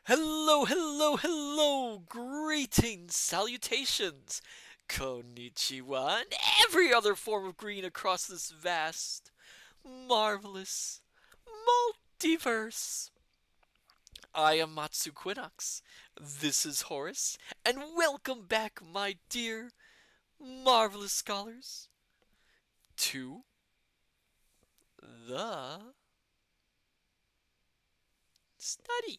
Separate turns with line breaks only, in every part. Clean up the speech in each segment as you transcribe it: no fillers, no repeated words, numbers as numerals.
Hello, hello, hello! Greetings, salutations, konnichiwa, and every other form of green across this vast, marvelous multiverse. I am Matsu Quinox. This is Horace, and welcome back, my dear, marvelous scholars, to the study.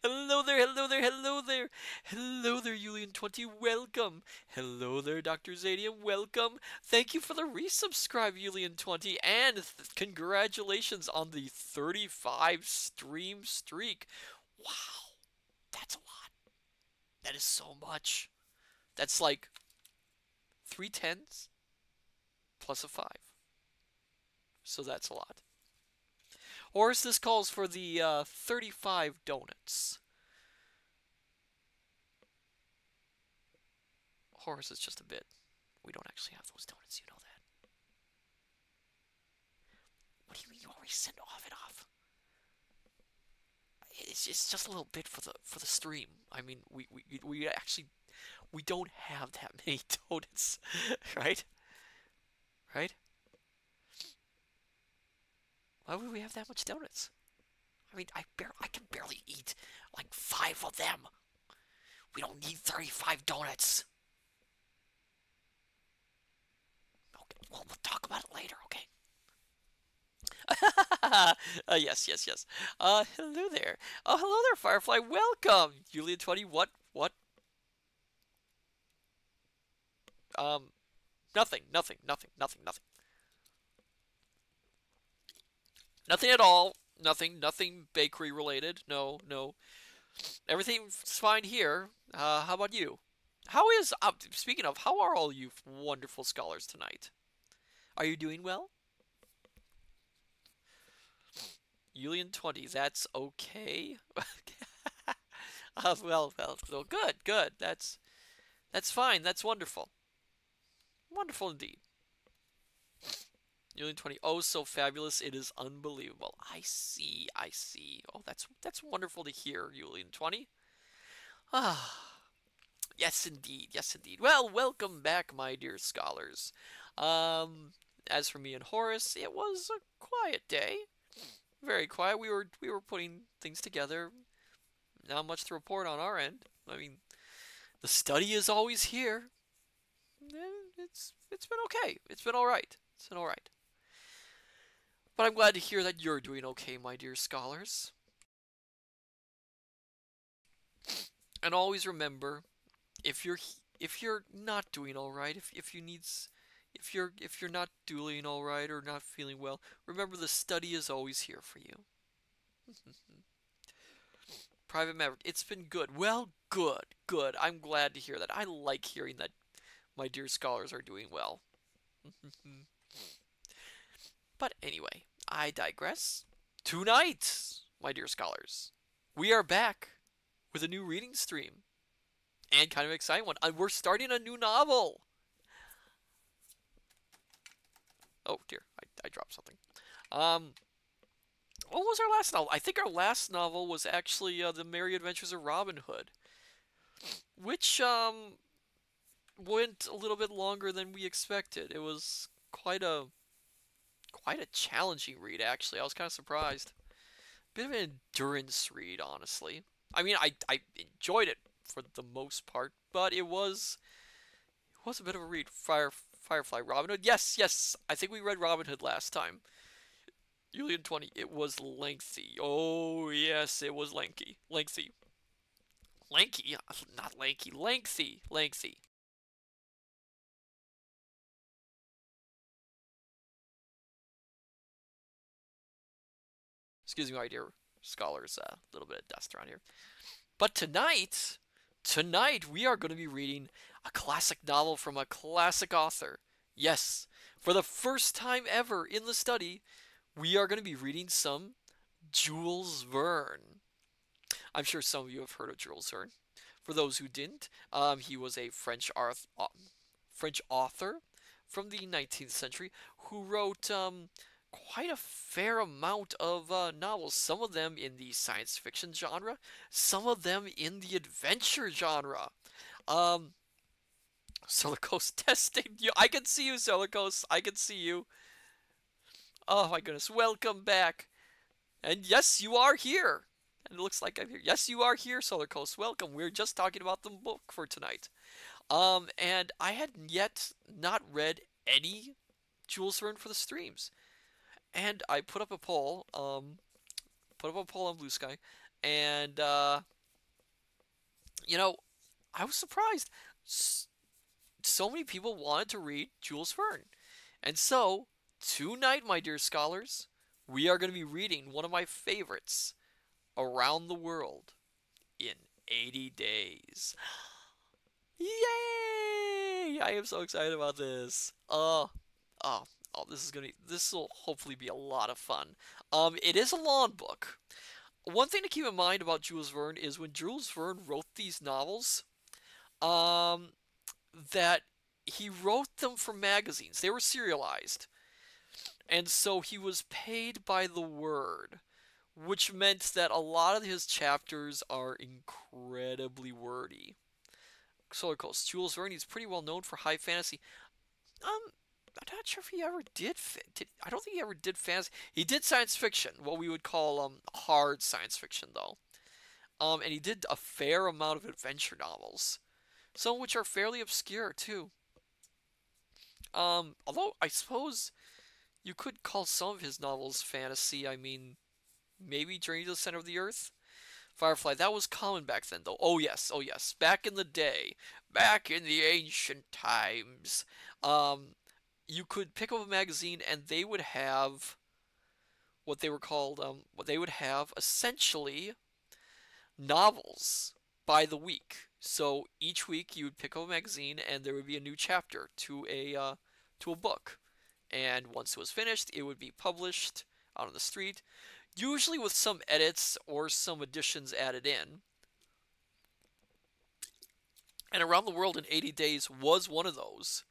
Hello there, hello there, hello there. Hello there, Julian20, welcome. Hello there, Dr. Zadium, welcome. Thank you for the resubscribe, Julian20, and congratulations on the 35 stream streak. Wow, that's a lot. That is so much. That's like 3 tens plus a 5. So that's a lot. Horace, this calls for the 35 donuts. Horace is just a bit. We don't actually have those donuts, you know that. What do you mean you already sent it off? It's just a little bit for the stream. I mean, we actually we don't have that many donuts, right? Right? Why would we have that much donuts? I mean, I can barely eat like 5 of them. We don't need 35 donuts. Okay, well, we'll talk about it later, okay? Yes, yes, yes. Hello there. Oh, hello there, Firefly. Welcome, Julia20. What? Um, nothing, nothing, nothing, nothing, nothing. Nothing at all. Nothing bakery related. No, no. Everything's fine here. How about you? How is, speaking of, how are all you wonderful scholars tonight? Are you doing well? Julian20, that's okay. Well, good. That's fine. That's wonderful. Wonderful indeed. Julian20, oh, so fabulous. It is unbelievable. I see. Oh, that's wonderful to hear, Julian20. Ah, yes, indeed. Yes, indeed. Well, welcome back, my dear scholars. As for me and Horace, it was a quiet day. Very quiet. We were putting things together. Not much to report on our end. I mean, the study is always here. It's been okay. It's been all right. It's been all right. But I'm glad to hear that you're doing okay, my dear scholars. And always remember, if you're not doing all right, if you're not doing all right or not feeling well, remember the study is always here for you. Private Maverick, it's been good. Well, good. I'm glad to hear that. I like hearing that my dear scholars are doing well. But anyway, I digress. Tonight, my dear scholars, we are back with a new reading stream. And kind of exciting one. We're starting a new novel. Oh dear, I dropped something. What was our last novel? I think our last novel was actually The Merry Adventures of Robin Hood, which went a little bit longer than we expected. It was quite a challenging read, actually. I was kind of surprised. Bit of an endurance read, honestly. I mean, I enjoyed it for the most part, but it was a bit of a read. Firefly, Robin Hood. Yes. I think we read Robin Hood last time. Julian20. It was lengthy. Oh yes, it was lengthy. Lanky, not lanky. Lengthy. Excuse me, my dear scholars. A little bit of dust around here. But tonight we are going to be reading a classic novel from a classic author. Yes, for the first time ever in the study, we are going to be reading some Jules Verne. I'm sure some of you have heard of Jules Verne. For those who didn't, he was a French author from the 19th century who wrote quite a fair amount of novels. Some of them in the science fiction genre, some of them in the adventure genre. Um, Solar Coast testing. I can see you, Solar Coast. I can see you. Oh my goodness. Welcome back. And yes, you are here. And it looks like I'm here. Yes, you are here, Solar Coast. Welcome. We're just talking about the book for tonight. And I had yet not read any Jules Verne for the streams. And I put up a poll on Blue Sky, and you know, I was surprised. So many people wanted to read Jules Verne, and so tonight, my dear scholars, we are going to be reading one of my favorites, Around the World in 80 Days. Yay! I am so excited about this. Oh, this will hopefully be a lot of fun. It is a long book. One thing to keep in mind about Jules Verne is when Jules Verne wrote these novels, um, that he wrote them for magazines. They were serialized. And so he was paid by the word, which meant that a lot of his chapters are incredibly wordy. Solar Coast, Jules Verne is pretty well known for high fantasy. Um, I'm not sure if he ever did. I don't think he ever did fantasy. He did science fiction, what we would call hard science fiction, though. And he did a fair amount of adventure novels, some of which are fairly obscure too. Although I suppose you could call some of his novels fantasy. I mean, maybe Journey to the Center of the Earth, Firefly. That was common back then, though. Oh yes, back in the day, back in the ancient times. You could pick up a magazine and they would have what they were called, what they would have essentially novels by the week. So each week you would pick up a magazine and there would be a new chapter to a book. And once it was finished, it would be published out on the street, usually with some edits or some additions added in. And Around the World in 80 Days was one of those.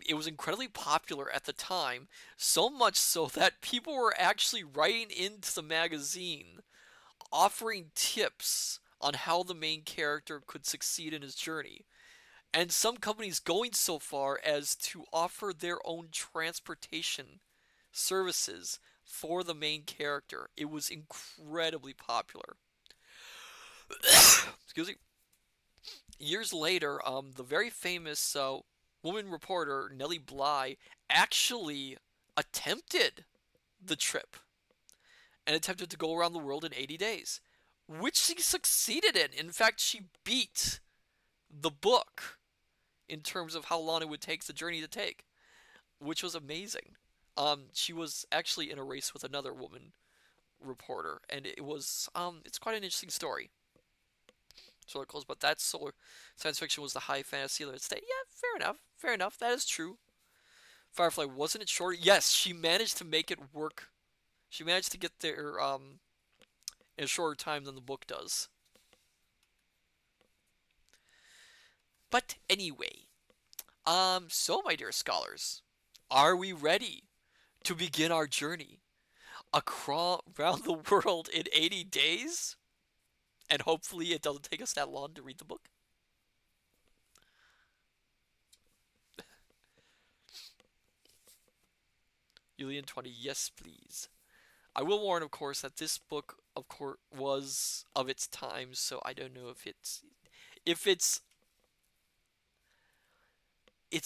It was incredibly popular at the time, so much so that people were actually writing into the magazine, offering tips on how the main character could succeed in his journey. And some companies going so far as to offer their own transportation services for the main character. It was incredibly popular. Excuse me. Years later, the very famous woman reporter Nellie Bly actually attempted the trip and attempted to go around the world in 80 days, which she succeeded in. In fact, she beat the book in terms of how long it would take the journey to take, which was amazing. She was actually in a race with another woman reporter, and it's quite an interesting story. Solar Coast, but that solar science fiction was the high fantasy. Let's say, yeah, fair enough. That is true. Firefly, wasn't it short? Yes, she managed to make it work. She managed to get there in a shorter time than the book does. But anyway, so my dear scholars, are we ready to begin our journey around the world in 80 days? And hopefully it doesn't take us that long to read the book. Julian 20, yes please. I will warn, of course, that this book, of course, was of its time, so I don't know if its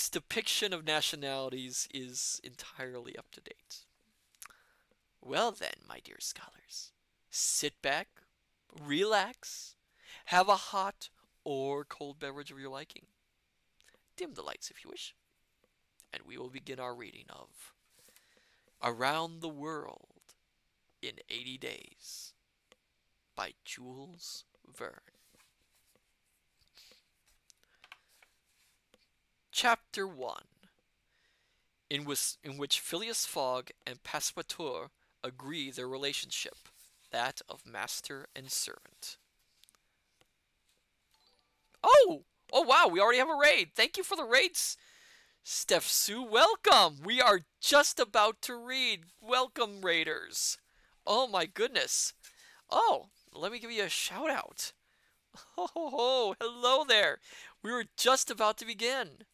depiction of nationalities is entirely up to date. Well then, my dear scholars, sit back, relax, have a hot or cold beverage of your liking. Dim the lights if you wish, and we will begin our reading of Around the World in 80 Days by Jules Verne. Chapter 1, in which Phileas Fogg and Passepartout agree their relationship, that of master and servant. Oh! Oh wow, we already have a raid! Thank you for the raids, Steph Sue, welcome! We are just about to read. Welcome, Raiders. Oh my goodness. Oh, let me give you a shout out. Ho ho ho, hello there. We were just about to begin.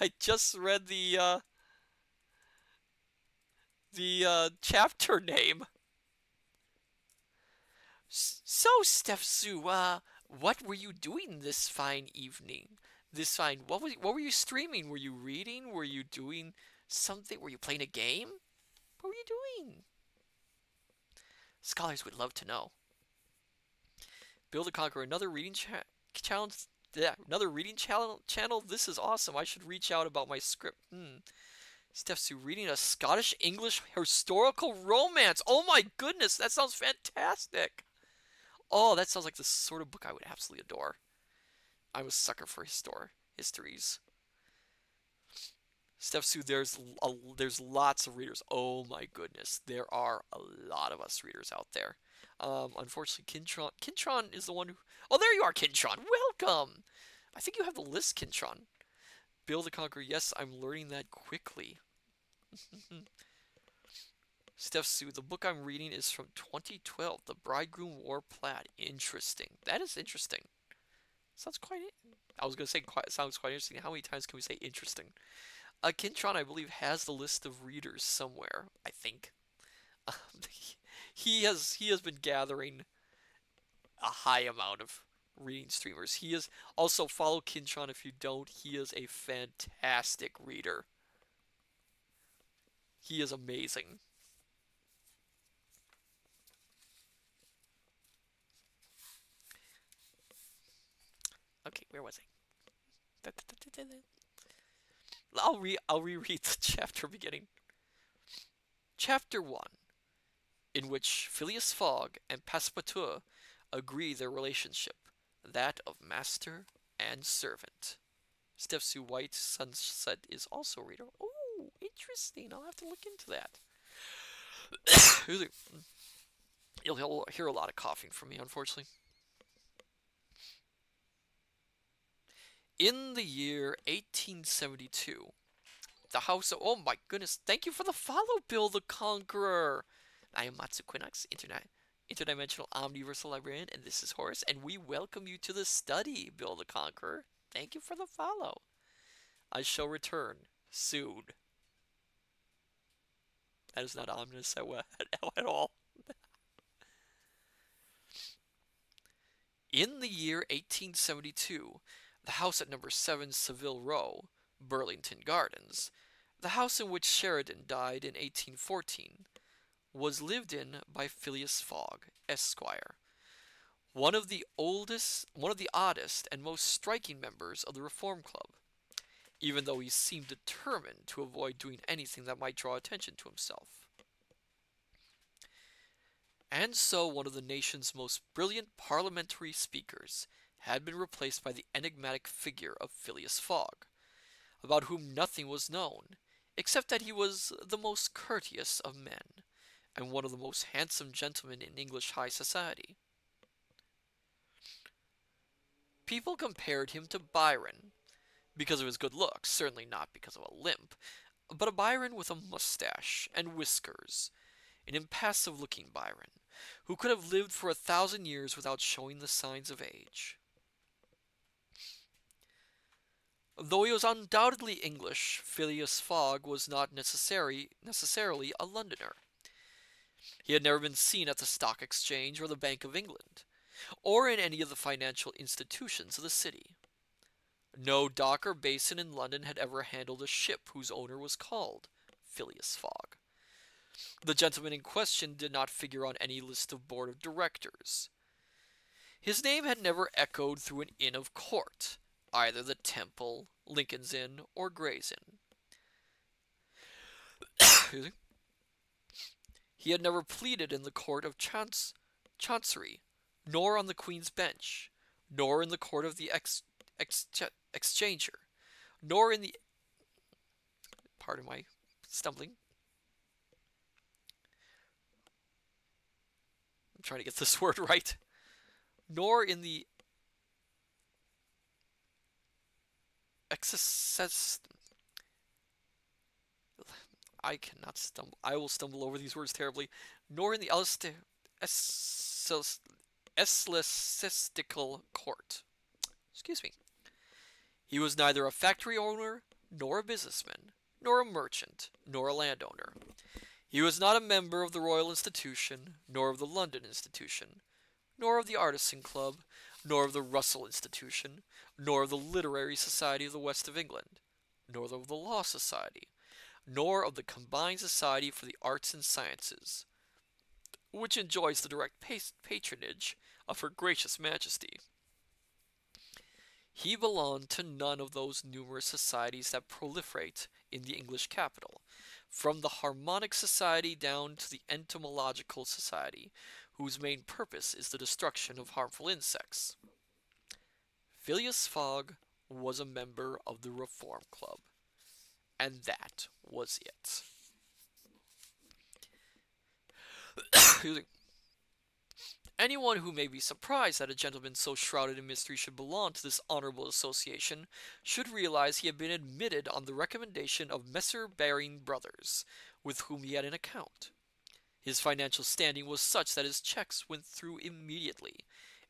I just read the chapter name. So, Steph Sue, what were you doing this fine evening? What were you streaming? Were you reading? Were you doing something? Were you playing a game? What were you doing? Scholars would love to know. Build to Conquer, another reading challenge. Yeah, another reading channel. This is awesome. I should reach out about my script. Steph Sue reading a Scottish English historical romance. Oh my goodness, that sounds fantastic. Oh, that sounds like the sort of book I would absolutely adore. I'm a sucker for histories. Steph Sue, there's lots of readers. Oh my goodness, there are a lot of us readers out there. Unfortunately, Kintron is the one who. Oh, there you are, Kintron. Welcome. I think you have the list, Kintron. Build to Conquer. Yes, I'm learning that quickly. Steph Sue, the book I'm reading is from 2012. The Bridegroom Wore Plaid. Interesting. That is interesting. Sounds quite. I was gonna say sounds quite interesting. How many times can we say interesting? Kintron, I believe, has the list of readers somewhere. I think. He has been gathering a high amount of reading streamers. He is also follow Kintron if you don't. He is a fantastic reader. He is amazing. Okay, where was I? I'll reread the chapter beginning. Chapter 1, in which Phileas Fogg and Passepartout agree their relationship, that of master and servant. Steph Sue White Sunset is also a reader. Oh, interesting. I'll have to look into that. You'll hear a lot of coughing from me, unfortunately. In the year 1872, the house of... Oh my goodness, thank you for the follow, Bill the Conqueror. I am Matsu Quinox, interdimensional omniversal librarian, and this is Horace, and we welcome you to the study, Bill the Conqueror. Thank you for the follow. I shall return soon. That is not ominous at all. In the year 1872, the house at number 7 Savile Row, Burlington Gardens, the house in which Sheridan died in 1814, was lived in by Phileas Fogg, Esquire, one of the oddest and most striking members of the Reform Club, even though he seemed determined to avoid doing anything that might draw attention to himself. And so one of the nation's most brilliant parliamentary speakers had been replaced by the enigmatic figure of Phileas Fogg, about whom nothing was known, except that he was the most courteous of men, and one of the most handsome gentlemen in English high society. People compared him to Byron, because of his good looks, certainly not because of a limp, but a Byron with a mustache and whiskers, an impassive-looking Byron, who could have lived for 1,000 years without showing the signs of age. Though he was undoubtedly English, Phileas Fogg was not necessarily a Londoner. He had never been seen at the Stock Exchange or the Bank of England, or in any of the financial institutions of the city. No dock or basin in London had ever handled a ship whose owner was called Phileas Fogg. The gentleman in question did not figure on any list of board of directors. His name had never echoed through an inn of court, either the Temple, Lincoln's Inn, or Gray's Inn. He had never pleaded in the court of Chancery, nor on the Queen's Bench, nor in the court of the Exchanger, nor in the... Pardon my stumbling. I'm trying to get this word right. Nor in the I cannot stumble. I will stumble over these words terribly. Nor in the ecclesiastical court. Excuse me. He was neither a factory owner, nor a businessman, nor a merchant, nor a landowner. He was not a member of the Royal Institution, nor of the London Institution, nor of the Artisan Club, nor of the Russell Institution, nor of the Literary Society of the West of England, nor of the Law Society, nor of the Combined Society for the Arts and Sciences, which enjoys the direct patronage of Her Gracious Majesty. He belonged to none of those numerous societies that proliferate in the English capital, from the Harmonic Society down to the Entomological Society, whose main purpose is the destruction of harmful insects. Phileas Fogg was a member of the Reform Club, and that was it. Anyone who may be surprised that a gentleman so shrouded in mystery should belong to this honorable association should realize he had been admitted on the recommendation of Messer Baring Brothers, with whom he had an account. His financial standing was such that his checks went through immediately,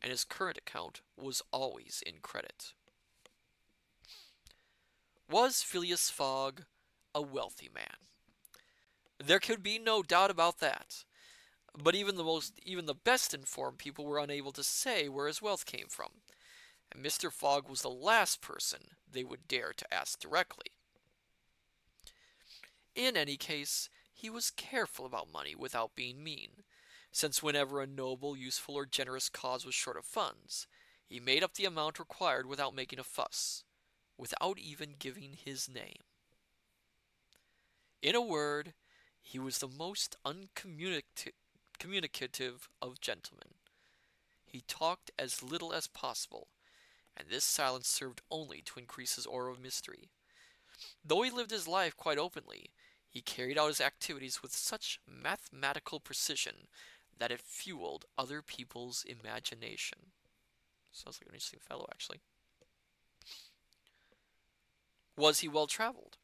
and his current account was always in credit. Was Phileas Fogg a wealthy man? There could be no doubt about that. But even the best informed people were unable to say where his wealth came from, and Mr. Fogg was the last person they would dare to ask directly. In any case, he was careful about money without being mean, since whenever a noble, useful, or generous cause was short of funds, he made up the amount required without making a fuss, without even giving his name. In a word, he was the most uncommunicative of gentlemen. He talked as little as possible, and this silence served only to increase his aura of mystery. Though he lived his life quite openly, he carried out his activities with such mathematical precision that it fueled other people's imagination. Sounds like an interesting fellow, actually. Was he well traveled?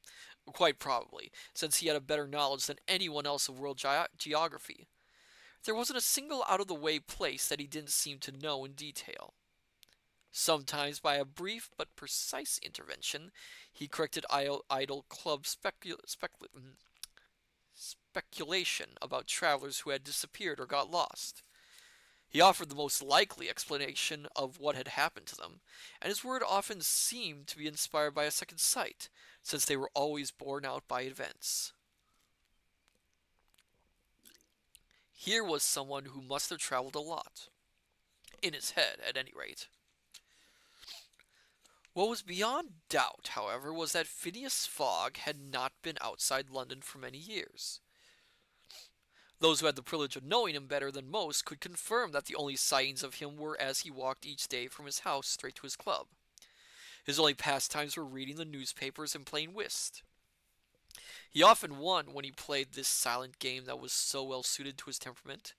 Quite probably, since he had a better knowledge than anyone else of world geography. There wasn't a single out-of-the-way place that he didn't seem to know in detail. Sometimes, by a brief but precise intervention, he corrected idle club speculation about travelers who had disappeared or got lost. He offered the most likely explanation of what had happened to them, and his word often seemed to be inspired by a second sight, since they were always borne out by events. Here was someone who must have traveled a lot. In his head, at any rate. What was beyond doubt, however, was that Phileas Fogg had not been outside London for many years. Those who had the privilege of knowing him better than most could confirm that the only sightings of him were as he walked each day from his house straight to his club. His only pastimes were reading the newspapers and playing whist. He often won when he played this silent game that was so well suited to his temperament,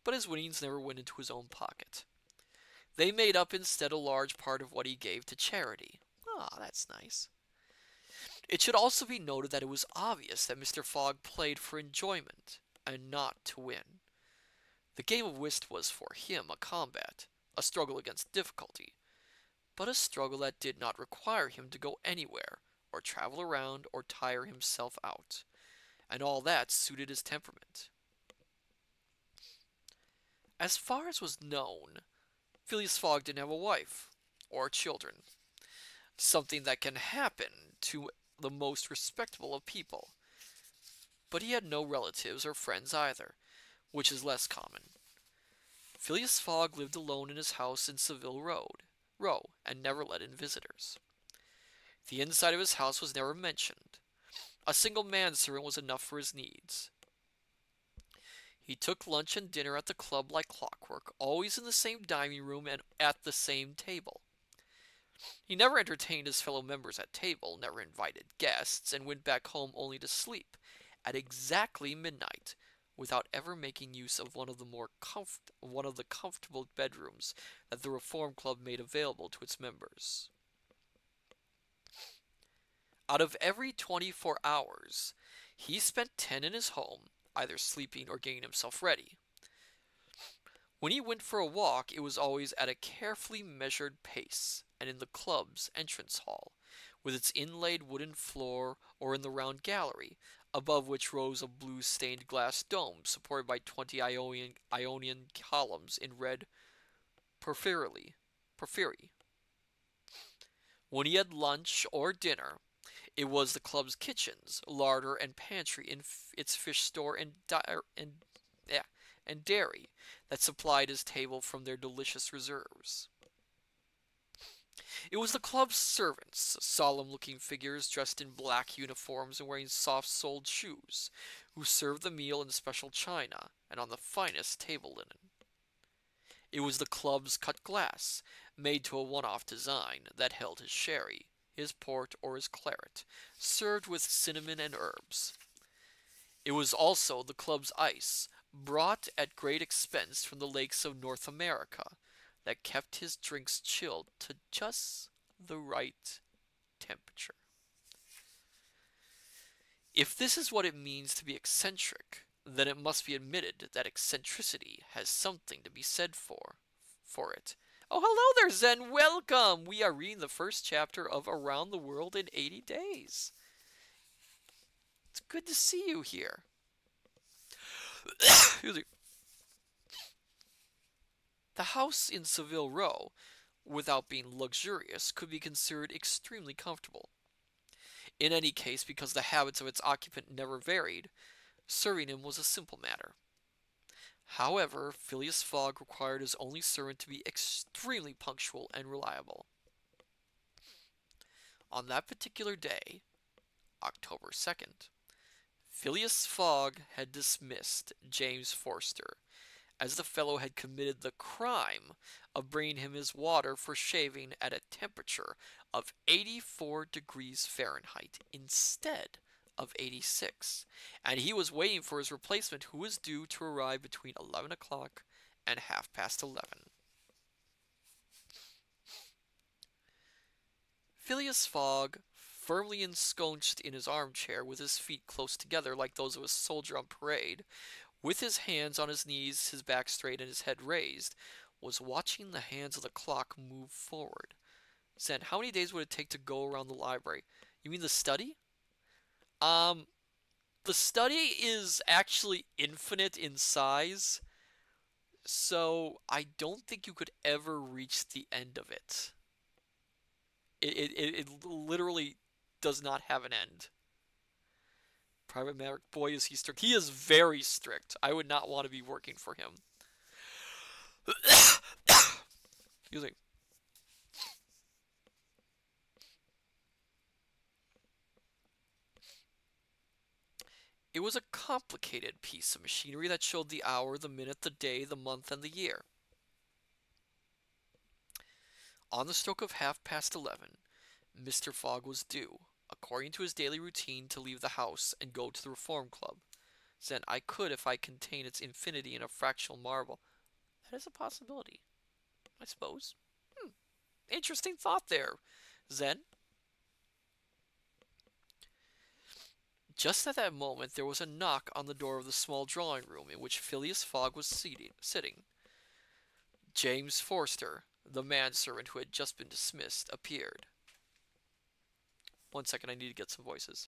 but his winnings never went into his own pocket. They made up instead a large part of what he gave to charity. Ah, that's nice. It should also be noted that it was obvious that Mr. Fogg played for enjoyment and not to win. The game of whist was for him a combat, a struggle against difficulty, but a struggle that did not require him to go anywhere, or travel around, or tire himself out, and all that suited his temperament. As far as was known, Phileas Fogg didn't have a wife, or children, something that can happen to the most respectable of people. But he had no relatives or friends either, which is less common. Phileas Fogg lived alone in his house in Savile Row, and never let in visitors. The inside of his house was never mentioned. A single manservant was enough for his needs. He took lunch and dinner at the club like clockwork, always in the same dining room and at the same table. He never entertained his fellow members at table, never invited guests, and went back home only to sleep at exactly midnight, without ever making use of one of the comfortable bedrooms that the Reform Club made available to its members. Out of every 24 hours, He spent 10 in his home, either sleeping or getting himself ready. When he went for a walk, it was always at a carefully measured pace, and in the club's entrance hall, with its inlaid wooden floor, or in the round gallery, above which rose a blue stained glass dome supported by 20 Ionian columns in red porphyry. When he had lunch or dinner, it was the club's kitchens, larder, and pantry in its fish store yeah, and dairy that supplied his table from their delicious reserves. It was the club's servants, solemn-looking figures dressed in black uniforms and wearing soft-soled shoes, who served the meal in special china and on the finest table linen. It was the club's cut glass, made to a one-off design, that held his sherry, his port, or his claret, served with cinnamon and herbs. It was also the club's ice, brought at great expense from the lakes of North America, that kept his drinks chilled to just the right temperature. If this is what it means to be eccentric, then it must be admitted that eccentricity has something to be said for it. Oh, hello there, Zen. Welcome. We are reading the first chapter of Around the World in 80 Days. It's good to see you here. The house in Savile Row, without being luxurious, could be considered extremely comfortable. In any case, because the habits of its occupant never varied, serving him was a simple matter. However, Phileas Fogg required his only servant to be extremely punctual and reliable. On that particular day, October 2nd, Phileas Fogg had dismissed James Forster, as the fellow had committed the crime of bringing him his water for shaving at a temperature of 84 degrees Fahrenheit instead of 86, and he was waiting for his replacement, who was due to arrive between 11 o'clock and 11:30. Phileas Fogg, firmly ensconced in his armchair with his feet close together like those of a soldier on parade, with his hands on his knees, his back straight, and his head raised, was watching the hands of the clock move forward. Zen, how many days would it take to go around the library? You mean the study? The study is actually infinite in size, so I don't think you could ever reach the end of it. It literally does not have an end. Private Maverick, boy, is he strict. He is very strict. I would not want to be working for him. Excuse me. It was a complicated piece of machinery that showed the hour, the minute, the day, the month, and the year. On the stroke of 11:30, Mr. Fogg was due, according to his daily routine, to leave the house and go to the Reform Club. Then I could if I contain its infinity in a fractional marble. That is a possibility, I suppose. Interesting thought there, Zen. Just at that moment there was a knock on the door of the small drawing room in which Phileas Fogg was sitting. James Forster, the manservant who had just been dismissed, appeared. 1 second, I need to get some voices.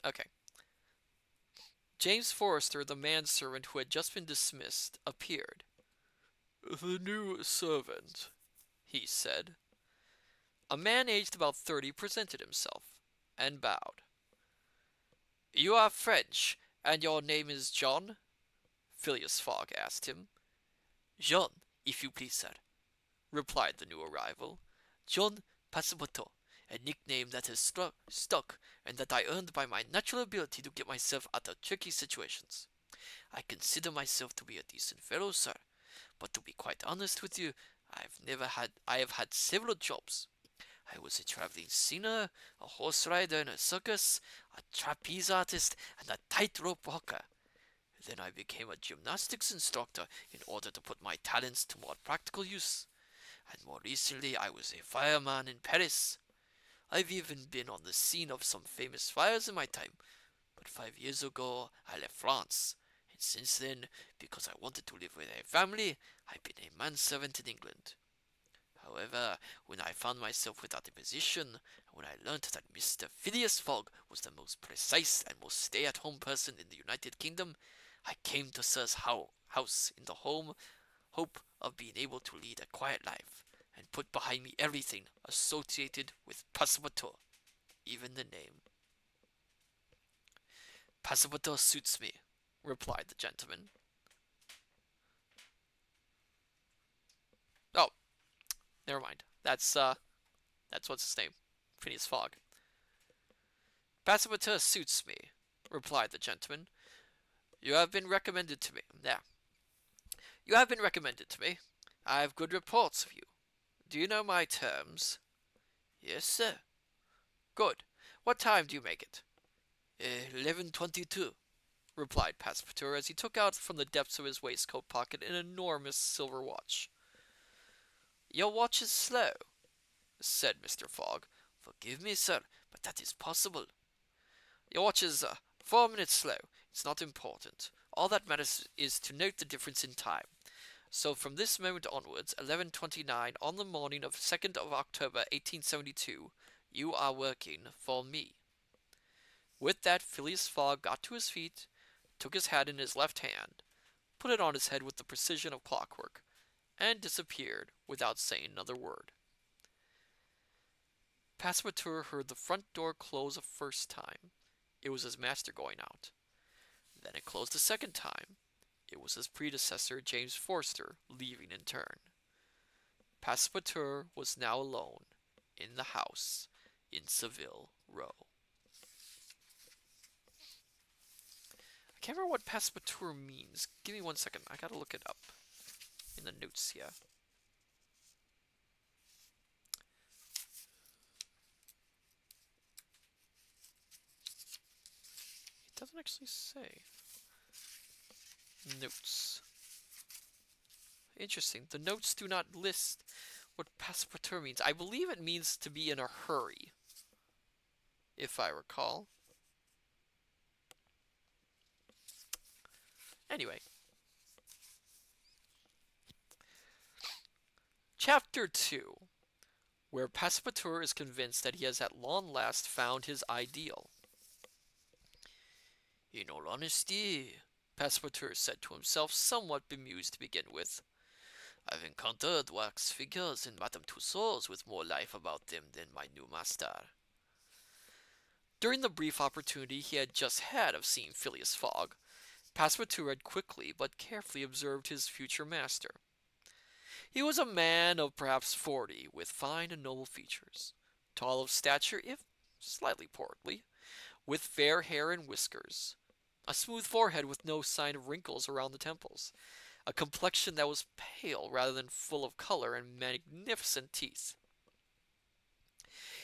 Okay. James Forster, the manservant who had just been dismissed, appeared. "The new servant," he said. A man aged about 30 presented himself, and bowed. "You are French, and your name is John?" Phileas Fogg asked him. "John, if you please, sir," replied the new arrival. "John Passepartout, a nickname that has stuck, and that I earned by my natural ability to get myself out of tricky situations. I consider myself to be a decent fellow, sir, but to be quite honest with you, I have had several jobs. I was a traveling singer, a horse rider in a circus, a trapeze artist, and a tightrope walker. Then I became a gymnastics instructor in order to put my talents to more practical use. And more recently, I was a fireman in Paris. I've even been on the scene of some famous fires in my time. But 5 years ago, I left France. And since then, because I wanted to live with a family, I've been a manservant in England. However, when I found myself without a position, and when I learned that Mr. Phileas Fogg was the most precise and most stay-at-home person in the United Kingdom, I came to Sir's house in the hope of being able to lead a quiet life, and put behind me everything associated with Passepartout, even the name. Passepartout suits me, replied the gentleman. Oh, never mind. That's what's his name, Phileas Fogg. Passepartout suits me, replied the gentleman. You have been recommended to me. There. You have been recommended to me. I have good reports of you. Do you know my terms? Yes, sir. Good. What time do you make it? 11:22, replied Passepartout as he took out from the depths of his waistcoat pocket an enormous silver watch. Your watch is slow, said Mr. Fogg. Forgive me, sir, but that is possible. Your watch is 4 minutes slow. It's not important. All that matters is to note the difference in time. So from this moment onwards, 11:29 on the morning of 2nd of October, 1872, you are working for me. With that, Phileas Fogg got to his feet, took his hat in his left hand, put it on his head with the precision of clockwork, and disappeared without saying another word. Passepartout heard the front door close a first time. It was his master going out. Then it closed a second time. It was his predecessor, James Forster, leaving in turn. Passepartout was now alone in the house in Savile Row. I can't remember what Passepartout means. Give me 1 second. I gotta look it up in the notes here. It doesn't actually say. Notes. Interesting. The notes do not list what Passepartout means. I believe it means to be in a hurry, if I recall. Anyway. Chapter 2, where Passepartout is convinced that he has at long last found his ideal. In all honesty, Passepartout said to himself, somewhat bemused to begin with, I've encountered wax figures in Madame Tussauds with more life about them than my new master. During the brief opportunity he had just had of seeing Phileas Fogg, Passepartout had quickly but carefully observed his future master. He was a man of perhaps 40, with fine and noble features, tall of stature, if slightly portly, with fair hair and whiskers, a smooth forehead with no sign of wrinkles around the temples, a complexion that was pale rather than full of color, and magnificent teeth.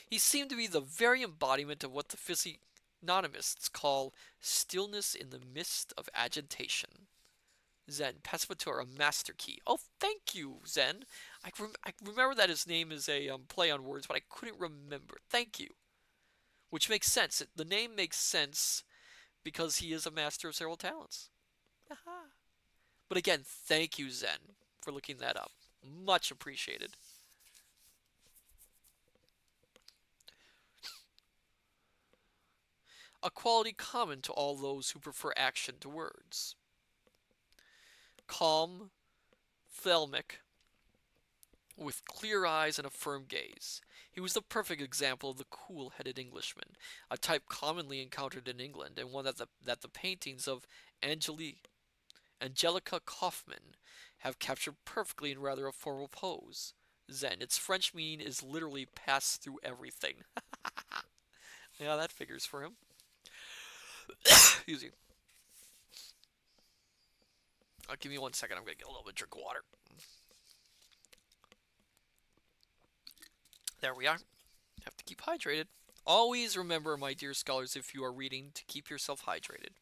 He seemed to be the very embodiment of what the physiognomists call stillness in the midst of agitation. Zen, Passepartout, a master key. Oh, thank you, Zen. I remember that his name is a play on words, but I couldn't remember. Thank you. Which makes sense. The name makes sense because he is a master of several talents. Aha. But again, thank you, Zen, for looking that up. Much appreciated. A quality common to all those who prefer action to words. Calm, thalamic, with clear eyes and a firm gaze. He was the perfect example of the cool-headed Englishman, a type commonly encountered in England, and one that the paintings of Angelica Kauffmann have captured perfectly in rather a formal pose. Zen, its French meaning is literally pass through everything. Yeah, that figures for him. Excuse me. Give me 1 second. I'm going to get a little bit of drink of water. There we are. Have to keep hydrated. Always remember, my dear scholars, if you are reading, to keep yourself hydrated.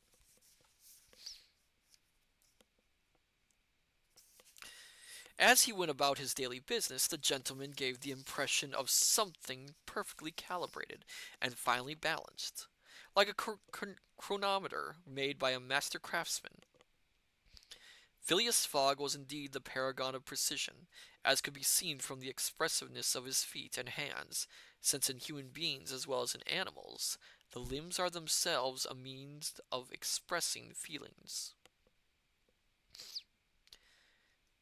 As he went about his daily business, the gentleman gave the impression of something perfectly calibrated and finely balanced, like a chronometer made by a master craftsman. Phileas Fogg was indeed the paragon of precision, as could be seen from the expressiveness of his feet and hands, since in human beings as well as in animals, the limbs are themselves a means of expressing feelings.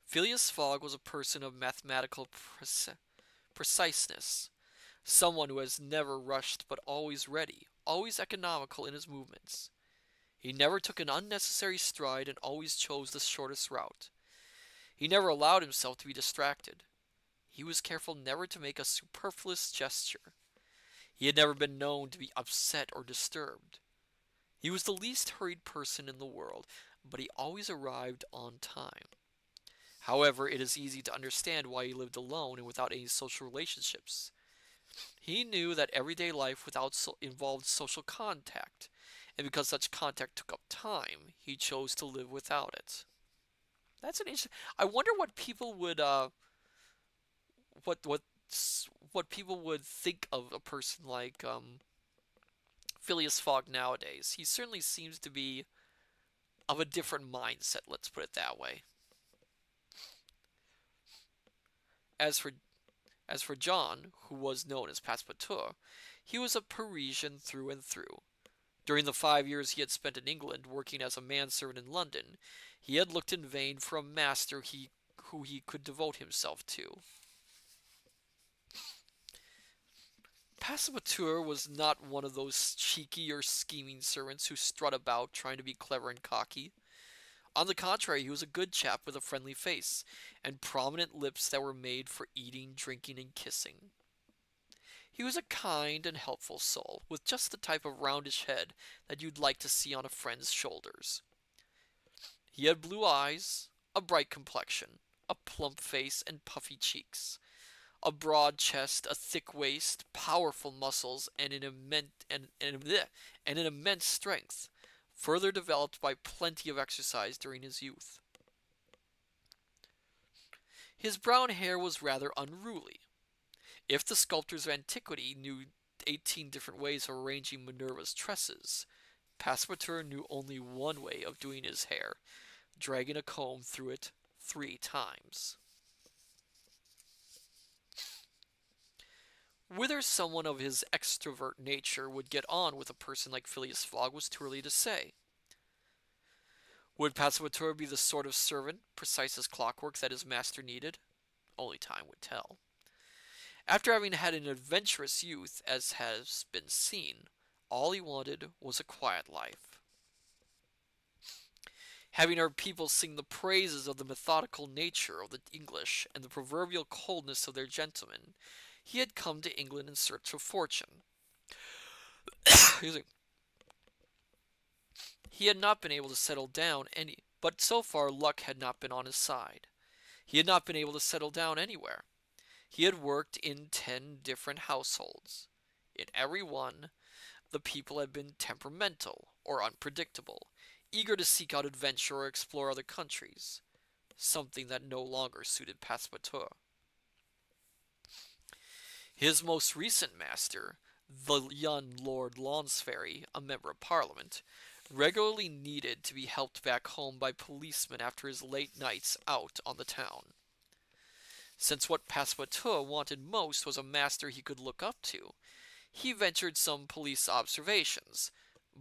Phileas Fogg was a person of mathematical preciseness, someone who has never rushed but always ready, always economical in his movements. He never took an unnecessary stride and always chose the shortest route. He never allowed himself to be distracted. He was careful never to make a superfluous gesture. He had never been known to be upset or disturbed. He was the least hurried person in the world, but he always arrived on time. However, it is easy to understand why he lived alone and without any social relationships. He knew that everyday life involved social contact, and because such contact took up time, he chose to live without it. That's an interesting. I wonder what people would what what what people would think of a person like Phileas Fogg nowadays. He certainly seems to be of a different mindset. Let's put it that way. As for As for John, who was known as Passepartout, he was a Parisian through and through. During the 5 years he had spent in England working as a manservant in London, he had looked in vain for a master who he could devote himself to. Passepartout was not one of those cheeky or scheming servants who strut about trying to be clever and cocky. On the contrary, he was a good chap with a friendly face, and prominent lips that were made for eating, drinking, and kissing. He was a kind and helpful soul, with just the type of roundish head that you'd like to see on a friend's shoulders. He had blue eyes, a bright complexion, a plump face, and puffy cheeks, a broad chest, a thick waist, powerful muscles, and an immense strength, further developed by plenty of exercise during his youth. His brown hair was rather unruly. If the sculptors of antiquity knew 18 different ways of arranging Minerva's tresses, Passepartout knew only one way of doing his hair, dragging a comb through it 3 times. Whether someone of his extrovert nature would get on with a person like Phileas Fogg was too early to say. Would Passepartout be the sort of servant, precise as clockwork, that his master needed? Only time would tell. After having had an adventurous youth, as has been seen, all he wanted was a quiet life. Having heard people sing the praises of the methodical nature of the English and the proverbial coldness of their gentlemen, he had come to England in search of fortune. He had not been able to settle down but so far luck had not been on his side. He had not been able to settle down anywhere. He had worked in 10 different households. In every one, the people had been temperamental or unpredictable, eager to seek out adventure or explore other countries, something that no longer suited Passepartout. His most recent master, the young Lord Lonsferry, a member of Parliament, regularly needed to be helped back home by policemen after his late nights out on the town. Since what Passepartout wanted most was a master he could look up to, he ventured some police observations,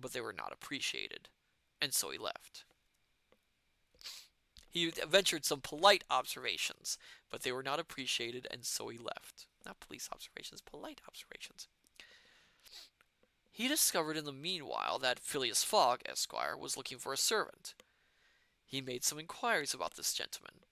but they were not appreciated, and so he left. He ventured some polite observations, but they were not appreciated, and so he left. Not police observations, polite observations. He discovered in the meanwhile that Phileas Fogg, Esquire, was looking for a servant. He made some inquiries about this gentleman.